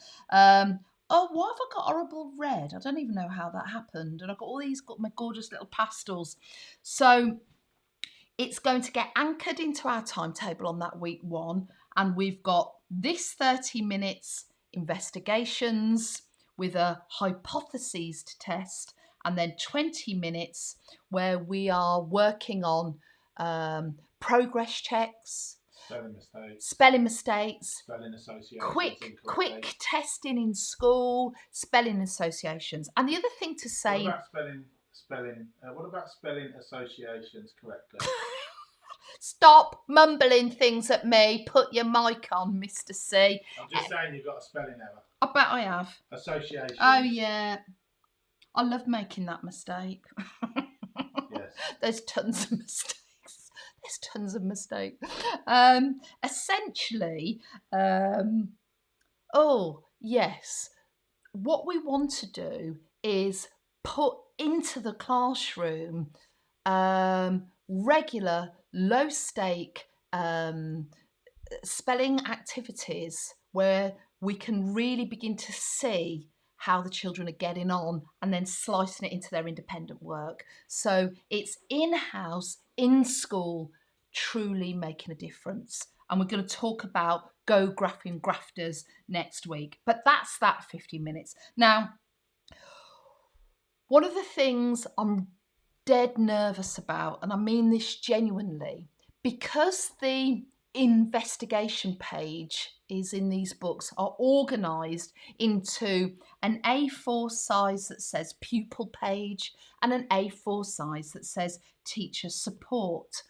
Oh, why have I got horrible red? I don't even know how that happened. And I've got my gorgeous little pastels. So it's going to get anchored into our timetable on that week 1. And we've got this 30 minutes investigations with a hypotheses to test, and then 20 minutes where we are working on progress checks, spelling mistakes, spelling associations, quick testing in school, spelling associations. And the other thing to say, what about spelling associations correctly? Stop mumbling things at me. Put your mic on, Mr. C. I'm just saying you've got a spelling error. I bet I have. Associations. Oh yeah, I love making that mistake. Yes. There's tons of mistakes. Essentially, yes, what we want to do is put into the classroom regular, low-stake spelling activities where we can really begin to see how the children are getting on and then slicing it into their independent work. So it's in-house, in school, truly making a difference. And we're going to talk about Go Graphing Grafters next week. But that's that 50 minutes. Now, one of the things I'm dead nervous about, and I mean this genuinely, because the investigation page is in these books are organised into an A4 size that says pupil page and an A4 size that says teacher support.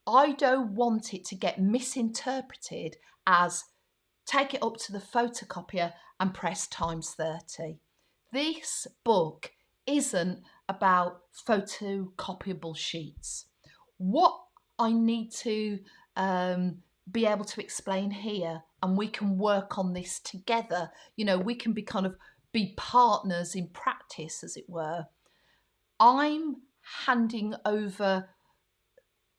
I don't want it to get misinterpreted as take it up to the photocopier and press _30. This book isn't about photocopyable sheets. What I need to be able to explain here, and we can work on this together, we can be partners in practice, as it were. I'm handing over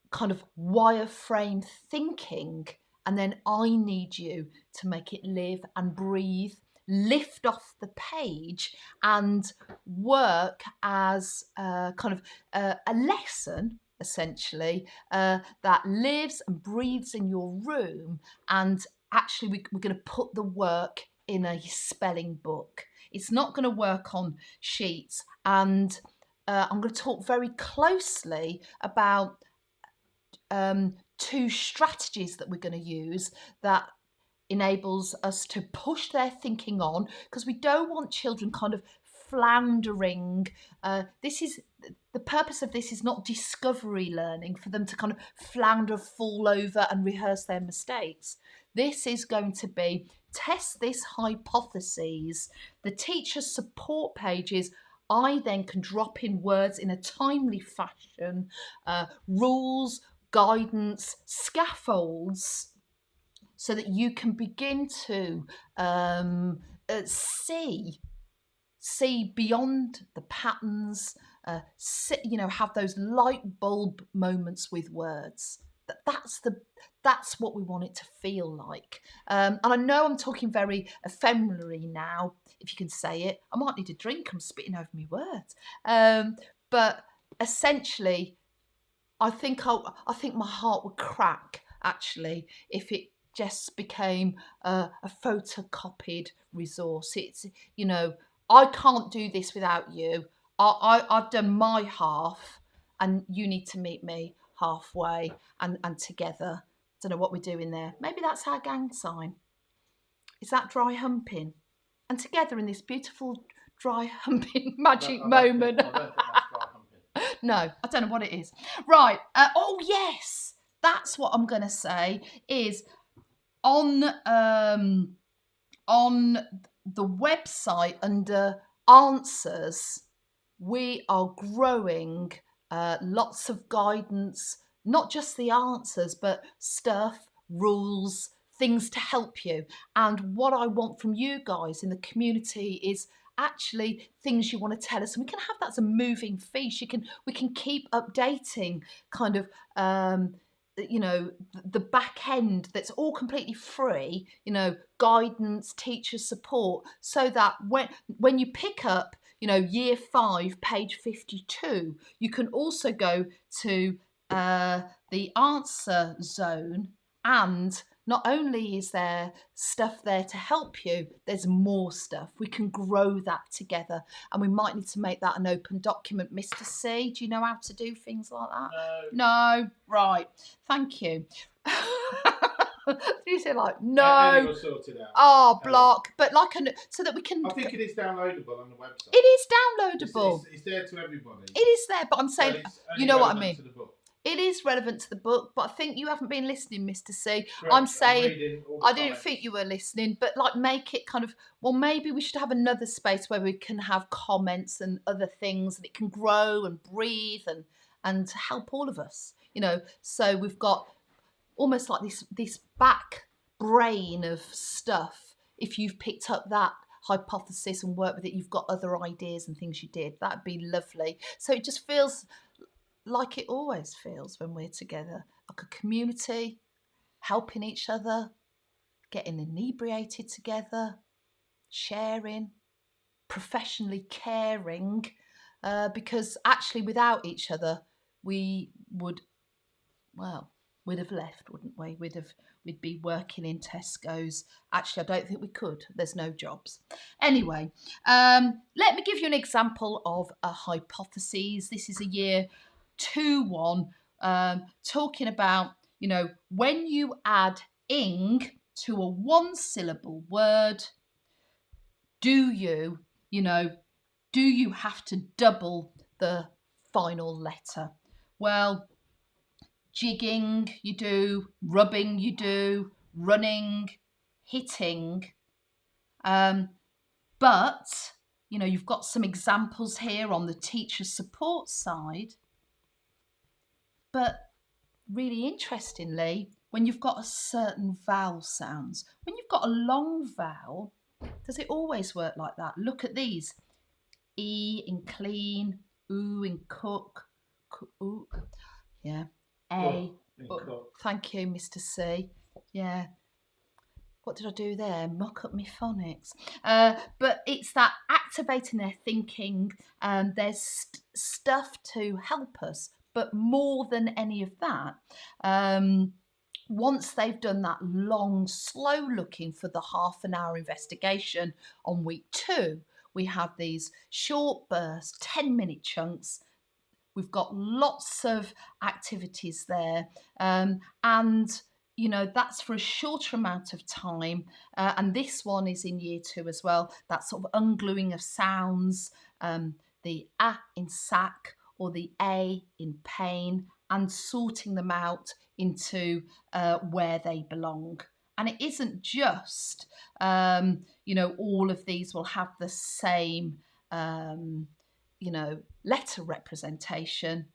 kind of wireframe thinking, and then I need you to make it live and breathe, lift off the page and work as a lesson, essentially, that lives and breathes in your room. And actually we're going to put the work in a spelling book. It's not going to work on sheets. And I'm going to talk very closely about 2 strategies that we're going to use that enables us to push their thinking on, because we don't want children kind of floundering. The purpose of this is not discovery learning for them to kind of flounder, fall over and rehearse their mistakes. This is going to be test this hypothesis. The teacher support pages, I then can drop in words in a timely fashion, rules, guidance, scaffolds, so that you can begin to see beyond the patterns, have those light bulb moments with words. That's what we want it to feel like. And I know I'm talking very ephemerally now, if you can say it. I might need a drink. I'm spitting over my words. But essentially, I think my heart would crack actually if it just became a photocopied resource. It's, I can't do this without you. I've done my half, and you need to meet me halfway, and together. Don't know what we're doing there. Maybe that's our gang sign. Is that dry humping? And together in this beautiful dry humping magic moment. I don't think that's dry humping. No, I don't know what it is. Right. Oh yes, that's what I'm going to say. Is on the website under answers, we are growing lots of guidance, not just the answers, but stuff, rules, things to help you. And what I want from you guys in the community is actually things you want to tell us, and we can have that as a moving feast. We can keep updating kind of the back end that's all completely free, guidance, teacher support, so that when you pick up year 5 page 52, you can also go to the answer zone, and not only is there stuff there to help you, there's more stuff. We can grow that together, and we might need to make that an open document. Mr. C, do you know how to do things like that? No? Right. Thank you. You say like, no. Ellie will sort it out. Oh, block. But so that we can... I think it is downloadable on the website. It is downloadable. It's there to everybody. It is there, but I'm saying, you know what I mean. To the book. It is relevant to the book, but I think you haven't been listening, Mr. C. Correct. I'm saying I didn't comments. think you were listening, but make it kind of, well, maybe we should have another space where we can have comments and other things, and it can grow and breathe and help all of us, So we've got almost like this back brain of stuff. If you've picked up that hypothesis and worked with it, you've got other ideas and things you did. That'd be lovely. So it just feels like it always feels when we're together, like a community, helping each other, getting inebriated together, sharing, professionally caring, because actually without each other, we'd have left, wouldn't we? We'd be working in Tesco's. Actually, I don't think we could. There's no jobs. Anyway, let me give you an example of a hypothesis. This is a year 2-1, talking about, when you add ing to a 1-syllable word, do you have to double the final letter? Well, jigging you do, rubbing you do, running, hitting. But, you've got some examples here on the teacher support side. But really interestingly, when you've got a certain vowel sounds, when you've got a long vowel, does it always work like that? Look at these. E in clean, oo in cook, ooh. Yeah. A. Thank you, Mr. C. Yeah. What did I do there? Muck up my phonics. But it's that activating their thinking, and there's stuff to help us. But more than any of that, once they've done that long, slow looking for the half-an-hour investigation on week 2, we have these short bursts, 10-minute chunks. We've got lots of activities there, and you know, that's for a shorter amount of time. And this one is in year 2 as well. That sort of ungluing of sounds, the A in sack or the A in pain, and sorting them out into where they belong. And it isn't just, you know, all of these will have the same, you know, letter representation.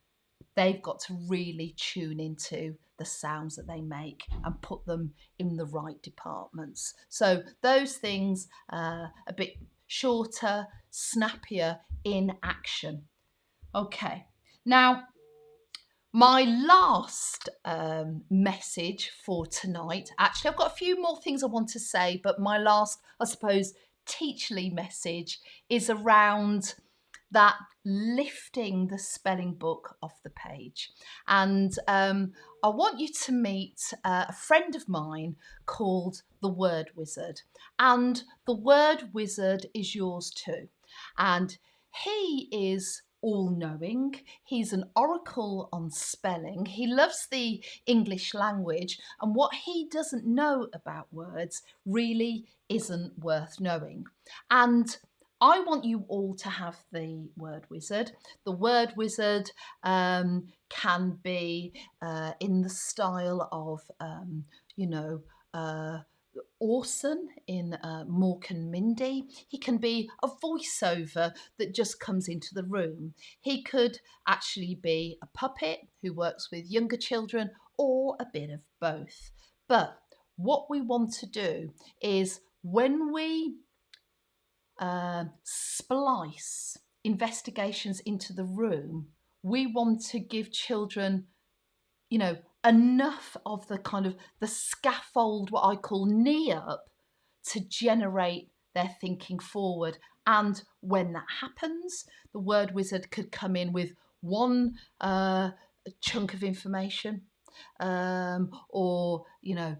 They've got to really tune into the sounds that they make and put them in the right departments. So those things a bit shorter, snappier in action. Okay, now my last message for tonight, actually, I've got a few more things I want to say, but my last, I suppose, teachly message is around that lifting the spelling book off the page. And I want you to meet a friend of mine called the Word Wizard. And the Word Wizard is yours too. And he is all-knowing. He's an oracle on spelling. He loves the English language, and what he doesn't know about words really isn't worth knowing. And I want you all to have the Word Wizard. The Word Wizard can be in the style of, you know, Orson in Mork and Mindy. He can be a voiceover that just comes into the room. He could actually be a puppet who works with younger children, or a bit of both. But what we want to do is, when we splice investigations into the room, we want to give children, you know, enough of the kind of the scaffold, what I call knee up, to generate their thinking forward. And when that happens, the Word Wizard could come in with one chunk of information, or, you know,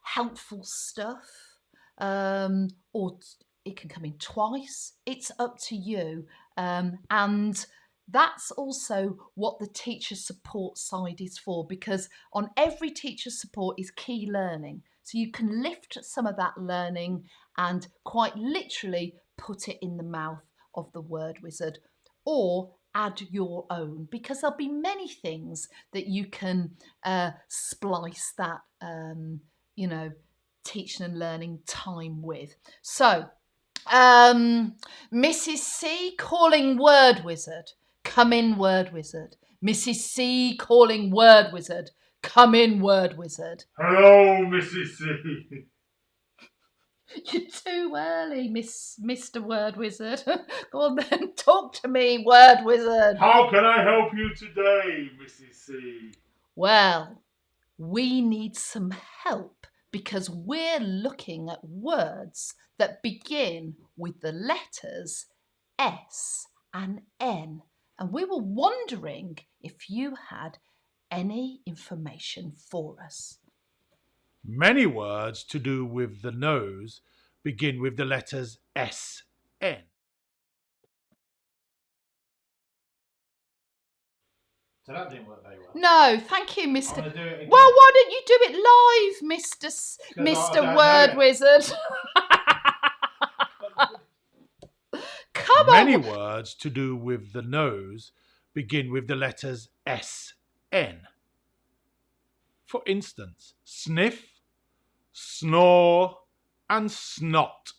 helpful stuff, or it can come in twice. It's up to you. And that's also what the teacher support side is for, because on every teacher support is key learning. So you can lift some of that learning and quite literally put it in the mouth of the Word Wizard, or add your own, because there'll be many things that you can splice that, you know, teaching and learning time with. So, Mrs. C calling Word Wizard. Come in, Word Wizard. Mrs. C calling Word Wizard. Come in, Word Wizard. Hello, Mrs. C. You're too early, Mr. Word Wizard. Go on then, talk to me, Word Wizard. How can I help you today, Mrs. C? Well, we need some help, because we're looking at words that begin with the letters S and N. And we were wondering if you had any information for us. Many words to do with the nose begin with the letters S, N. So that didn't work very well. No, thank you, Mr. I'm gonna do it again. Well, why don't you do it live, Mr. don't Word know Wizard? Come Many on. words to do with the nose begin with the letters S, N. For instance, sniff, snore, and snot.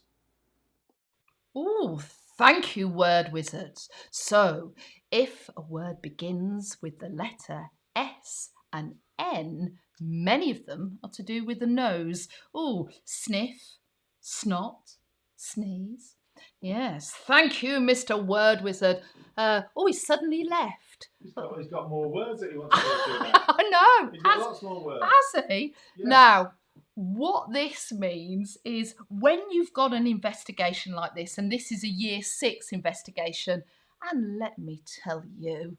Ooh, thank you, Word Wizards. So, if a word begins with the letter S and N, many of them are to do with the nose. Ooh, sniff, snot, sneeze. Yes, thank you, Mr. Word Wizard. Oh, he's suddenly left. He's got more words that he wants to go through now. I know. He's got lots more words. Has he? Yeah. Now, what this means is, when you've got an investigation like this, and this is a year 6 investigation, and let me tell you,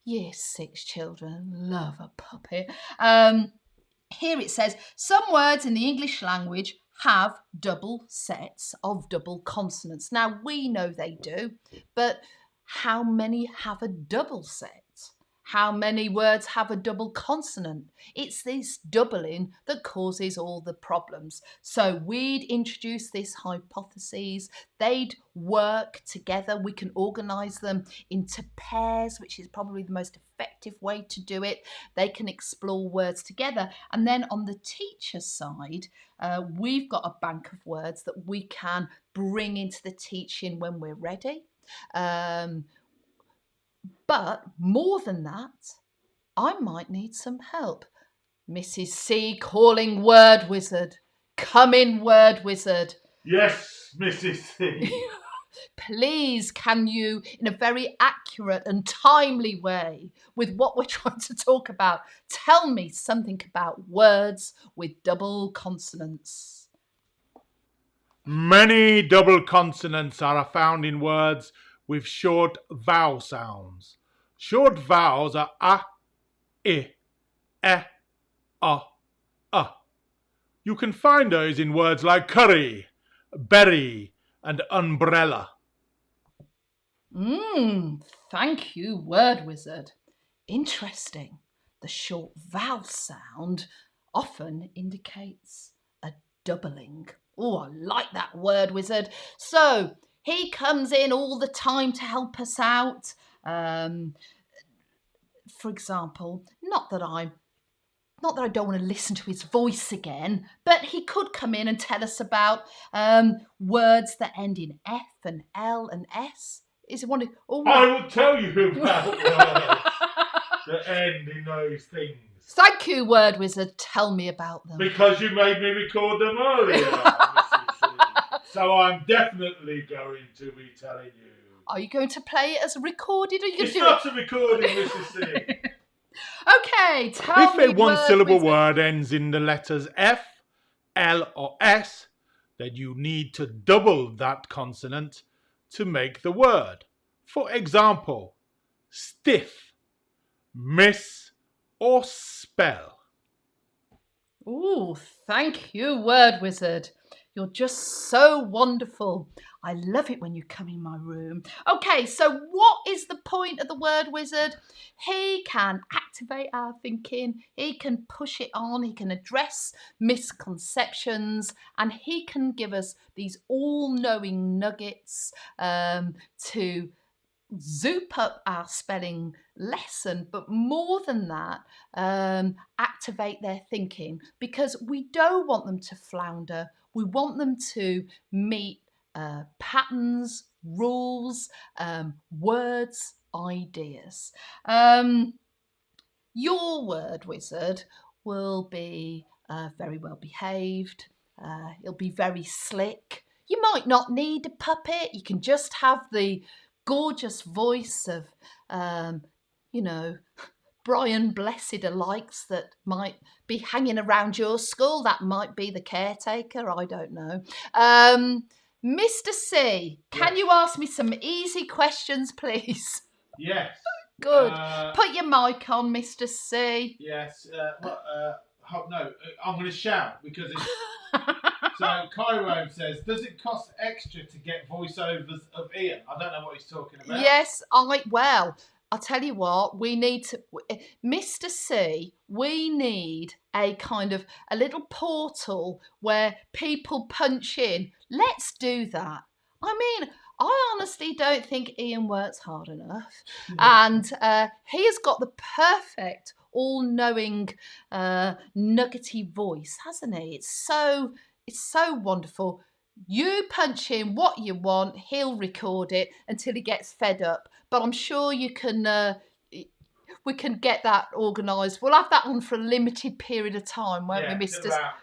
year 6 children love a puppet. Here it says, some words in the English language have double sets of double consonants. Now, we know they do, but how many have a double set? How many words have a double consonant? It's this doubling that causes all the problems. So we'd introduce this hypothesis. They'd work together. We can organise them into pairs, which is probably the most effective way to do it. They can explore words together. And then on the teacher side, we've got a bank of words that we can bring into the teaching when we're ready. But more than that, I might need some help. Mrs. C calling word wizard. Come in, word wizard. Yes, Mrs. C. Please, can you, in a very accurate and timely way, with what we're trying to talk about, tell me something about words with double consonants? Many double consonants are found in words with short vowel sounds. Short vowels are a, I, e, a. You can find those in words like curry, berry, and umbrella. Thank you, word wizard. Interesting. The short vowel sound often indicates a doubling. Oh, I like that, word wizard. So he comes in all the time to help us out. For example, not that I don't want to listen to his voice again, but he could come in and tell us about words that end in F and L and S. Is it one of? Oh, I will tell you about words that end in those things. Thank you, word wizard. Tell me about them. Because you made me record them earlier, Mrs. C. So I'm definitely going to be telling you. Are you going to play it as recorded, or are you going It's to do not it? a recording, Mrs. C. Okay, tell me. If a one-syllable wizard. word ends in the letters F, L, or S, then you need to double that consonant to make the word. For example, stiff, miss, or spell. Ooh, thank you, word wizard. You're just so wonderful. I love it when you come in my room. Okay, so what is the point of the word wizard? He can activate our thinking, he can push it on, he can address misconceptions, and he can give us these all-knowing nuggets to zoop up our spelling lesson, but more than that, activate their thinking, because we don't want them to flounder. We want them to meet patterns, rules, words, ideas. Your word wizard will be very well behaved. He'll be very slick. You might not need a puppet. You can just have the gorgeous voice of, Brian Blessed alikes that might be hanging around your school. That might be the caretaker. I don't know. Mr. C, can you ask me some easy questions, please? Yes. Good. Put your mic on, Mr. C. Yes. No, I'm going to shout because it's... So Cairo says, does it cost extra to get voiceovers of Ian? I don't know what he's talking about. Yes, I'll tell you what, we need to, Mr. C, we need a kind of a little portal where people punch in. Let's do that. I mean, I honestly don't think Ian works hard enough. And he has got the perfect, all-knowing, nuggety voice, hasn't he? It's so wonderful. You punch in what you want, he'll record it until he gets fed up. But I'm sure we can get that organised. We'll have that on for a limited period of time, won't we, Mr. About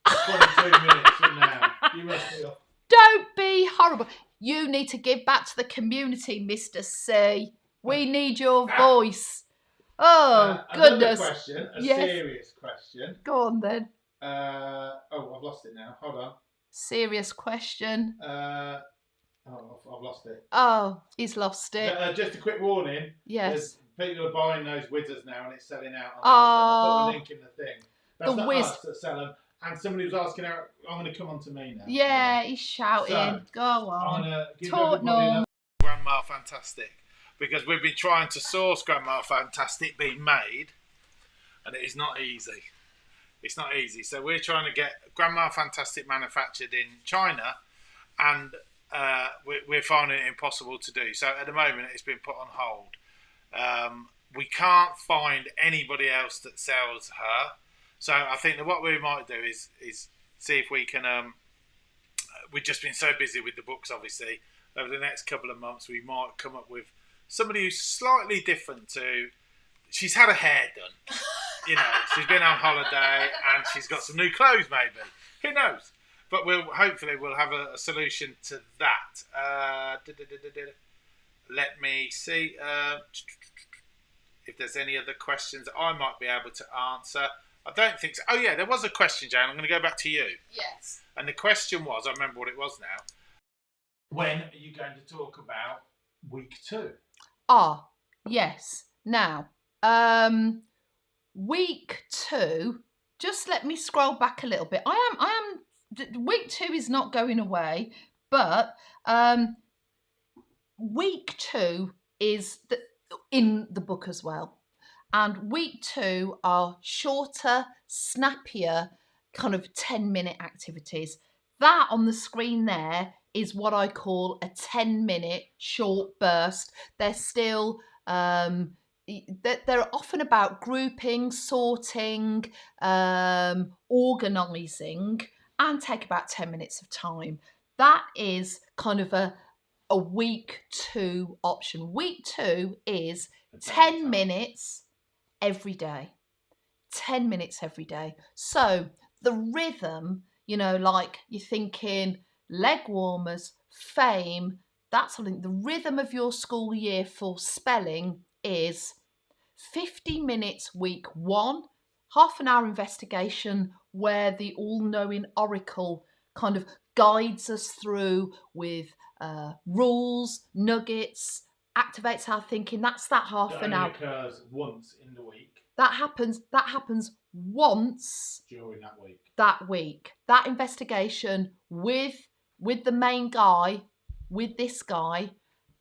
22 minutes from now. You must be off. Don't be horrible. You need to give back to the community, Mr. C. We need your voice. Oh, goodness. Another question, serious question. Go on then. I've lost it now. Hold on. Serious question. I've lost it. Oh, he's lost it. Just a quick warning. Yes. People are buying those wizards now and it's selling out. Oh. I'll put a link in the thing. That's not us that sell them. And somebody was asking out, I'm going to come on to me now. Yeah, he's shouting. So, go on. I'm going to give Talk everybody no. Grandma, fantastic. because we've been trying to source Grandma Fantastic being made, and it is not easy. It's not easy. So we're trying to get Grandma Fantastic manufactured in China, and we're finding it impossible to do. So at the moment, it's been put on hold. We can't find anybody else that sells her. So I think that what we might do is see if we can. We've just been so busy with the books, obviously. Over the next couple of months, we might come up with somebody who's slightly different to. She's had her hair done. You know, she's been on holiday and she's got some new clothes, maybe. Who knows? But hopefully we'll have a solution to that. Let me see if there's any other questions I might be able to answer. I don't think so. Oh yeah, there was a question, Jane. I'm going to go back to you. Yes. And the question was, I remember what it was now. When are you going to talk about week 2? Yes. Now, week 2, just let me scroll back a little bit. Week 2 is not going away, but week 2 is in the book as well. And week 2 are shorter, snappier, kind of 10-minute activities. That on the screen there is what I call a 10-minute short burst. They're still, they're often about grouping, sorting, organising, and take about 10 minutes of time. That is kind of a week 2 option. Week 2 is 10 minutes every day. 10 minutes every day. So the rhythm, you know, like you're thinking leg warmers, fame, that sort of thing. The rhythm of your school year for spelling is 50 minutes week 1, half an hour investigation where the all-knowing oracle kind of guides us through with rules, nuggets, activates our thinking. That's that half an hour. That occurs once in the week. That happens once during that week. That investigation with the main guy, with this guy,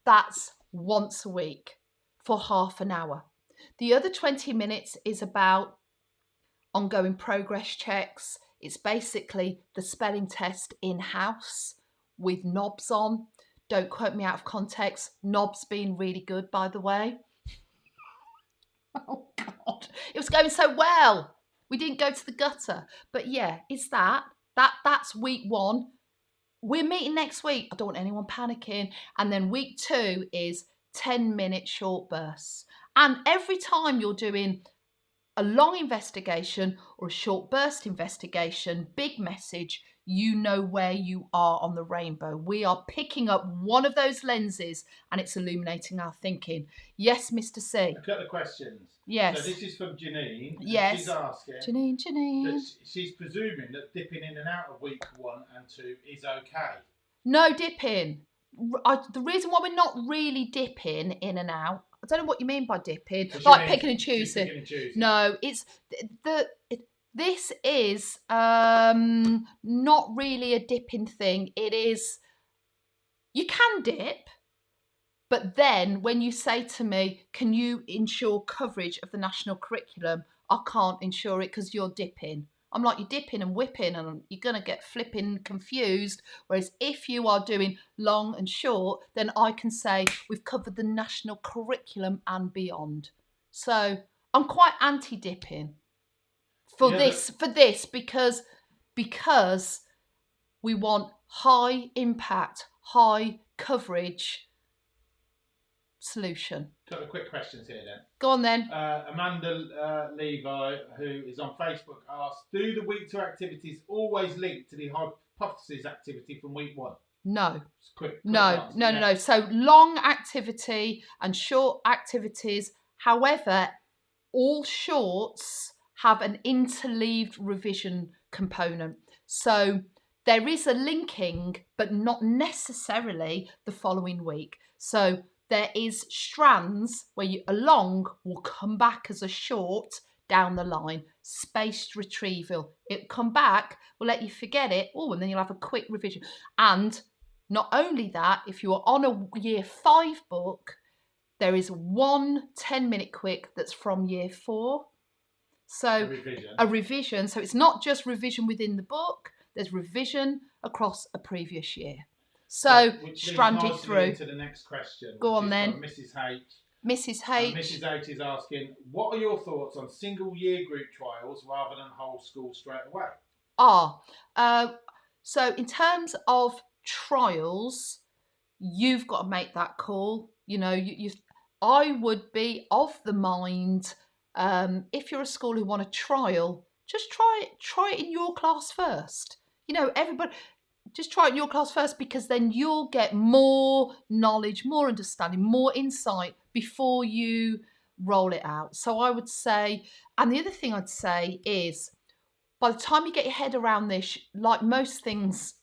that's once a week for half an hour. The other 20 minutes is about ongoing progress checks. It's basically the spelling test in-house with knobs on. Don't quote me out of context. Knobs being really good, by the way. Oh, God. It was going so well. We didn't go to the gutter. But yeah, it's that's week 1. We're meeting next week. I don't want anyone panicking. And then week 2 is 10-minute short bursts. And every time you're doing a long investigation or a short burst investigation, big message, you know where you are on the rainbow. We are picking up one of those lenses and it's illuminating our thinking. Yes, Mr. C. A couple of questions. Yes. So this is from Janine. Yes. She's asking. Janine. She's presuming that dipping in and out of week 1 and 2 is okay. No dipping. The reason why we're not really dipping in and out, I don't know what you mean by dipping, like picking and choosing. No, it's this is not really a dipping thing. It is, you can dip, but then when you say to me, can you ensure coverage of the national curriculum? I can't ensure it because you're dipping. I'm like, you're dipping and whipping and you're going to get flipping confused. Whereas if you are doing long and short, then I can say we've covered the national curriculum and beyond. So I'm quite anti-dipping for this because we want high impact, high coverage solution. Couple of quick questions here then. Go on then. Amanda Levi, who is on Facebook, asks, do the week 2 activities always link to the hypothesis activity from week 1? No. Quick No. answer, No. So long activity and short activities. However, all shorts have an interleaved revision component. So there is a linking, but not necessarily the following week. So there is strands where a long will come back as a short down the line. Spaced retrieval. It'll come back, we'll let you forget it. Oh, and then you'll have a quick revision. And not only that, if you are on a year 5 book, There is one 10-minute quick that's from year 4. So a revision. So it's not just revision within the book. There's revision across a previous year. So which stranded through. Into the next question. Go on then. From Mrs. H. Mrs. And H. Mrs. H is asking, what are your thoughts on single year group trials rather than whole school straight away? So in terms of trials, you've got to make that call. You know, I would be of the mind, if you're a school who want a trial, just try it in your class first. You know, everybody, just try it in your class first, because then you'll get more knowledge, more understanding, more insight before you roll it out. So I would say, and the other thing I'd say is, by the time you get your head around this, like most things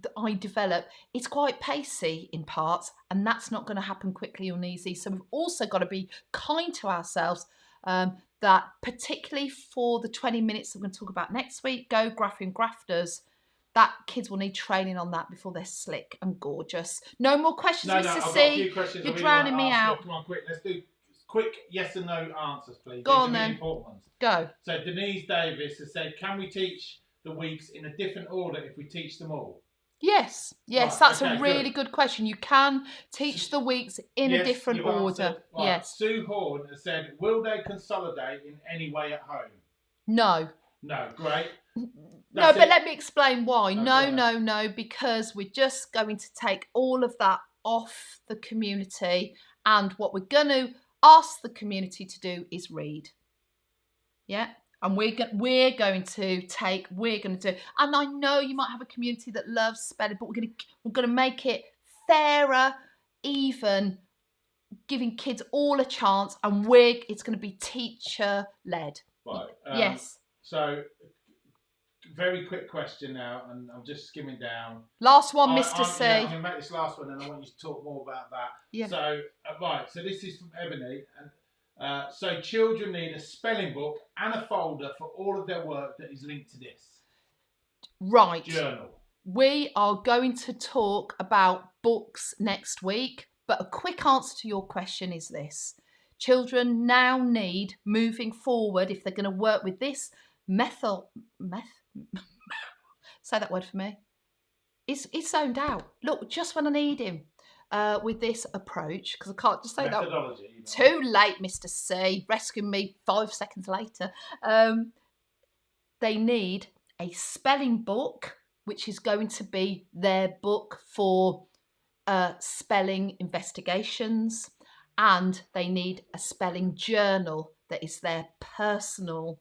that I develop, it's quite pacey in parts, and that's not going to happen quickly and easy. So we've also got to be kind to ourselves, that particularly for the 20 minutes that we're going to talk about next week, Go Graphing Grafters, that kids will need training on that before they're slick and gorgeous. No more questions, Mr. I've C. got a few questions. You're drowning me out. Come on, quick. Let's do quick yes and no answers, please. Go on then. Important ones. Go. So Denise Davis has said, can we teach the weeks in a different order if we teach them all? Yes, right, that's a really good question. You can teach the weeks in a different order. Answered. Right. Yes. Sue Horn has said, will they consolidate in any way at home? No. No, great. But let me explain why. No, because we're just going to take all of that off the community, and what we're going to ask the community to do is read. Yeah? And we're going to do, and I know you might have a community that loves spelling, but we're going to make it fairer, even, giving kids all a chance, and it's going to be teacher led. Right. Yes. So, very quick question now, and I'm just skimming down. Last one, Mr. C. I'm going to make this last one, and I want you to talk more about that. Yeah. So, so this is from Ebony, and so children need a spelling book and a folder for all of their work that is linked to this. Right. Journal. We are going to talk about books next week, but a quick answer to your question is this. Children now need, moving forward, if they're going to work with this say that word for me. He's zoned out. Look, just when I need him, with this approach, because I can't just say methodology, that. Too late, Mr. C. Rescuing me 5 seconds later. They need a spelling book, which is going to be their book for spelling investigations, and they need a spelling journal that is their personal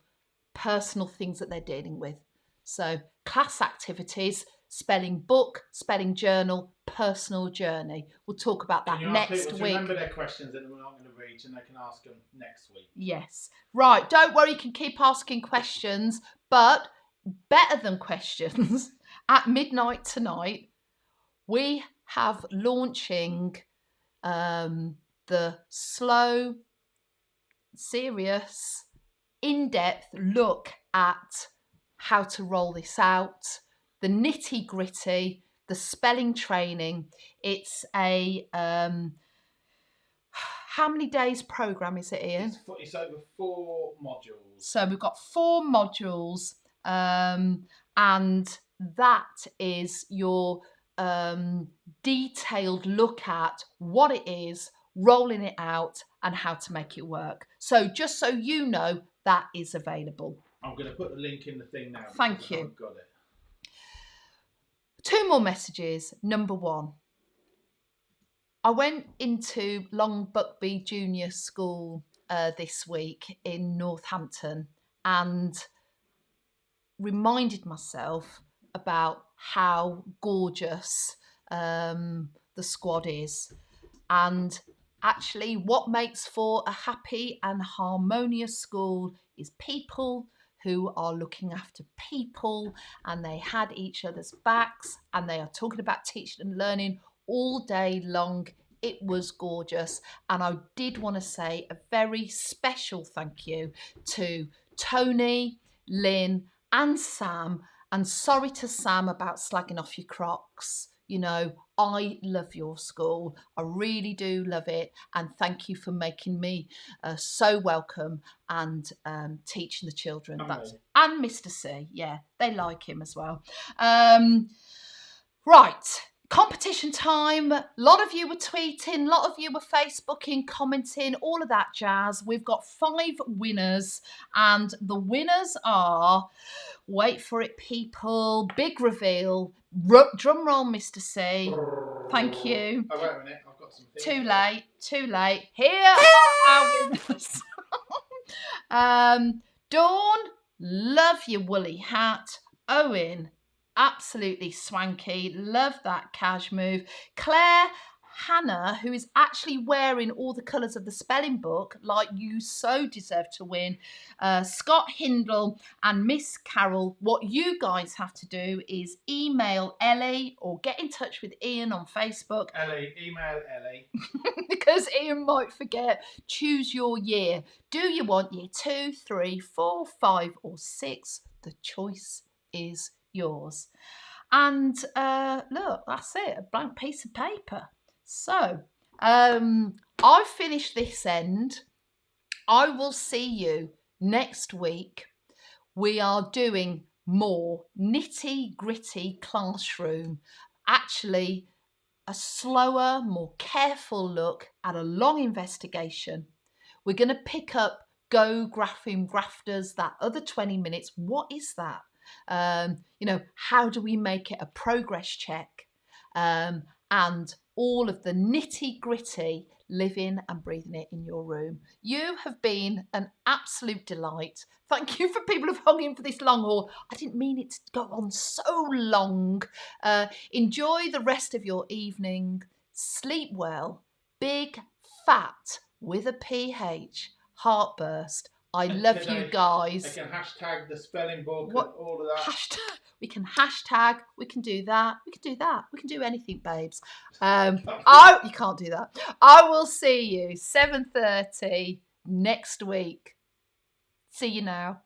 things that they're dealing with. So class activities, spelling book, spelling journal, personal journey. We'll talk about that next week. Remember their questions that we're not going to read, and they can ask them next week. Yes. Right. Don't worry, you can keep asking questions, but better than questions, at midnight tonight, we have launching the slow, serious, in-depth look at how to roll this out, the nitty-gritty, the spelling training. It's a how many days program is it, Ian? It's over 4 modules. So we've got 4 modules, and that is your detailed look at what it is, rolling it out, and how to make it work. So just so you know, that is available. I'm going to put the link in the thing now. Thank you. I've got it. 2 more messages. Number 1. I went into Long Buckby Junior School this week in Northampton and reminded myself about how gorgeous the squad is, and actually what makes for a happy and harmonious school is people who are looking after people, and they had each other's backs, and they are talking about teaching and learning all day long. It was gorgeous, and I did want to say a very special thank you to Tony, Lynn and Sam, and sorry to Sam about slagging off your Crocs. you know, I love your school. I really do love it. And thank you for making me so welcome and teaching the children. And Mr. C. Yeah, they like him as well. Right. Competition time. A lot of you were tweeting, a lot of you were Facebooking, commenting, all of that jazz. We've got 5 winners, and the winners are, wait for it, people, big reveal. Drum roll, Mr. C. Thank you. Oh, wait a minute, I've got some things. Too late. Here are our winners. Dawn, love your woolly hat. Owen, absolutely swanky. Love that cash move. Claire, Hannah, who is actually wearing all the colours of the spelling book, like you so deserve to win. Scott Hindle and Miss Carol, what you guys have to do is email Ellie or get in touch with Ian on Facebook. Email Ellie. Because Ian might forget. Choose your year. Do you want year 2, 3, 4, 5 or 6? The choice is yours. And look, that's it, a blank piece of paper. So I've finished this end. I will see you next week. We are doing more nitty-gritty classroom. Actually, a slower, more careful look at a long investigation. We're going to pick up Go Graphing Grafters, that other 20 minutes. What is that? How do we make it a progress check? And all of the nitty gritty, living and breathing it in your room. You have been an absolute delight. Thank you for people who've hung in for this long haul. I didn't mean it to go on so long. Enjoy the rest of your evening. Sleep well. Big, fat, with a PH, heartburst. I love you guys. I can hashtag the spelling book and all of that. We can hashtag, we can do that, we can do anything, babes. You can't do that. I will see you 7:30 next week. See you now.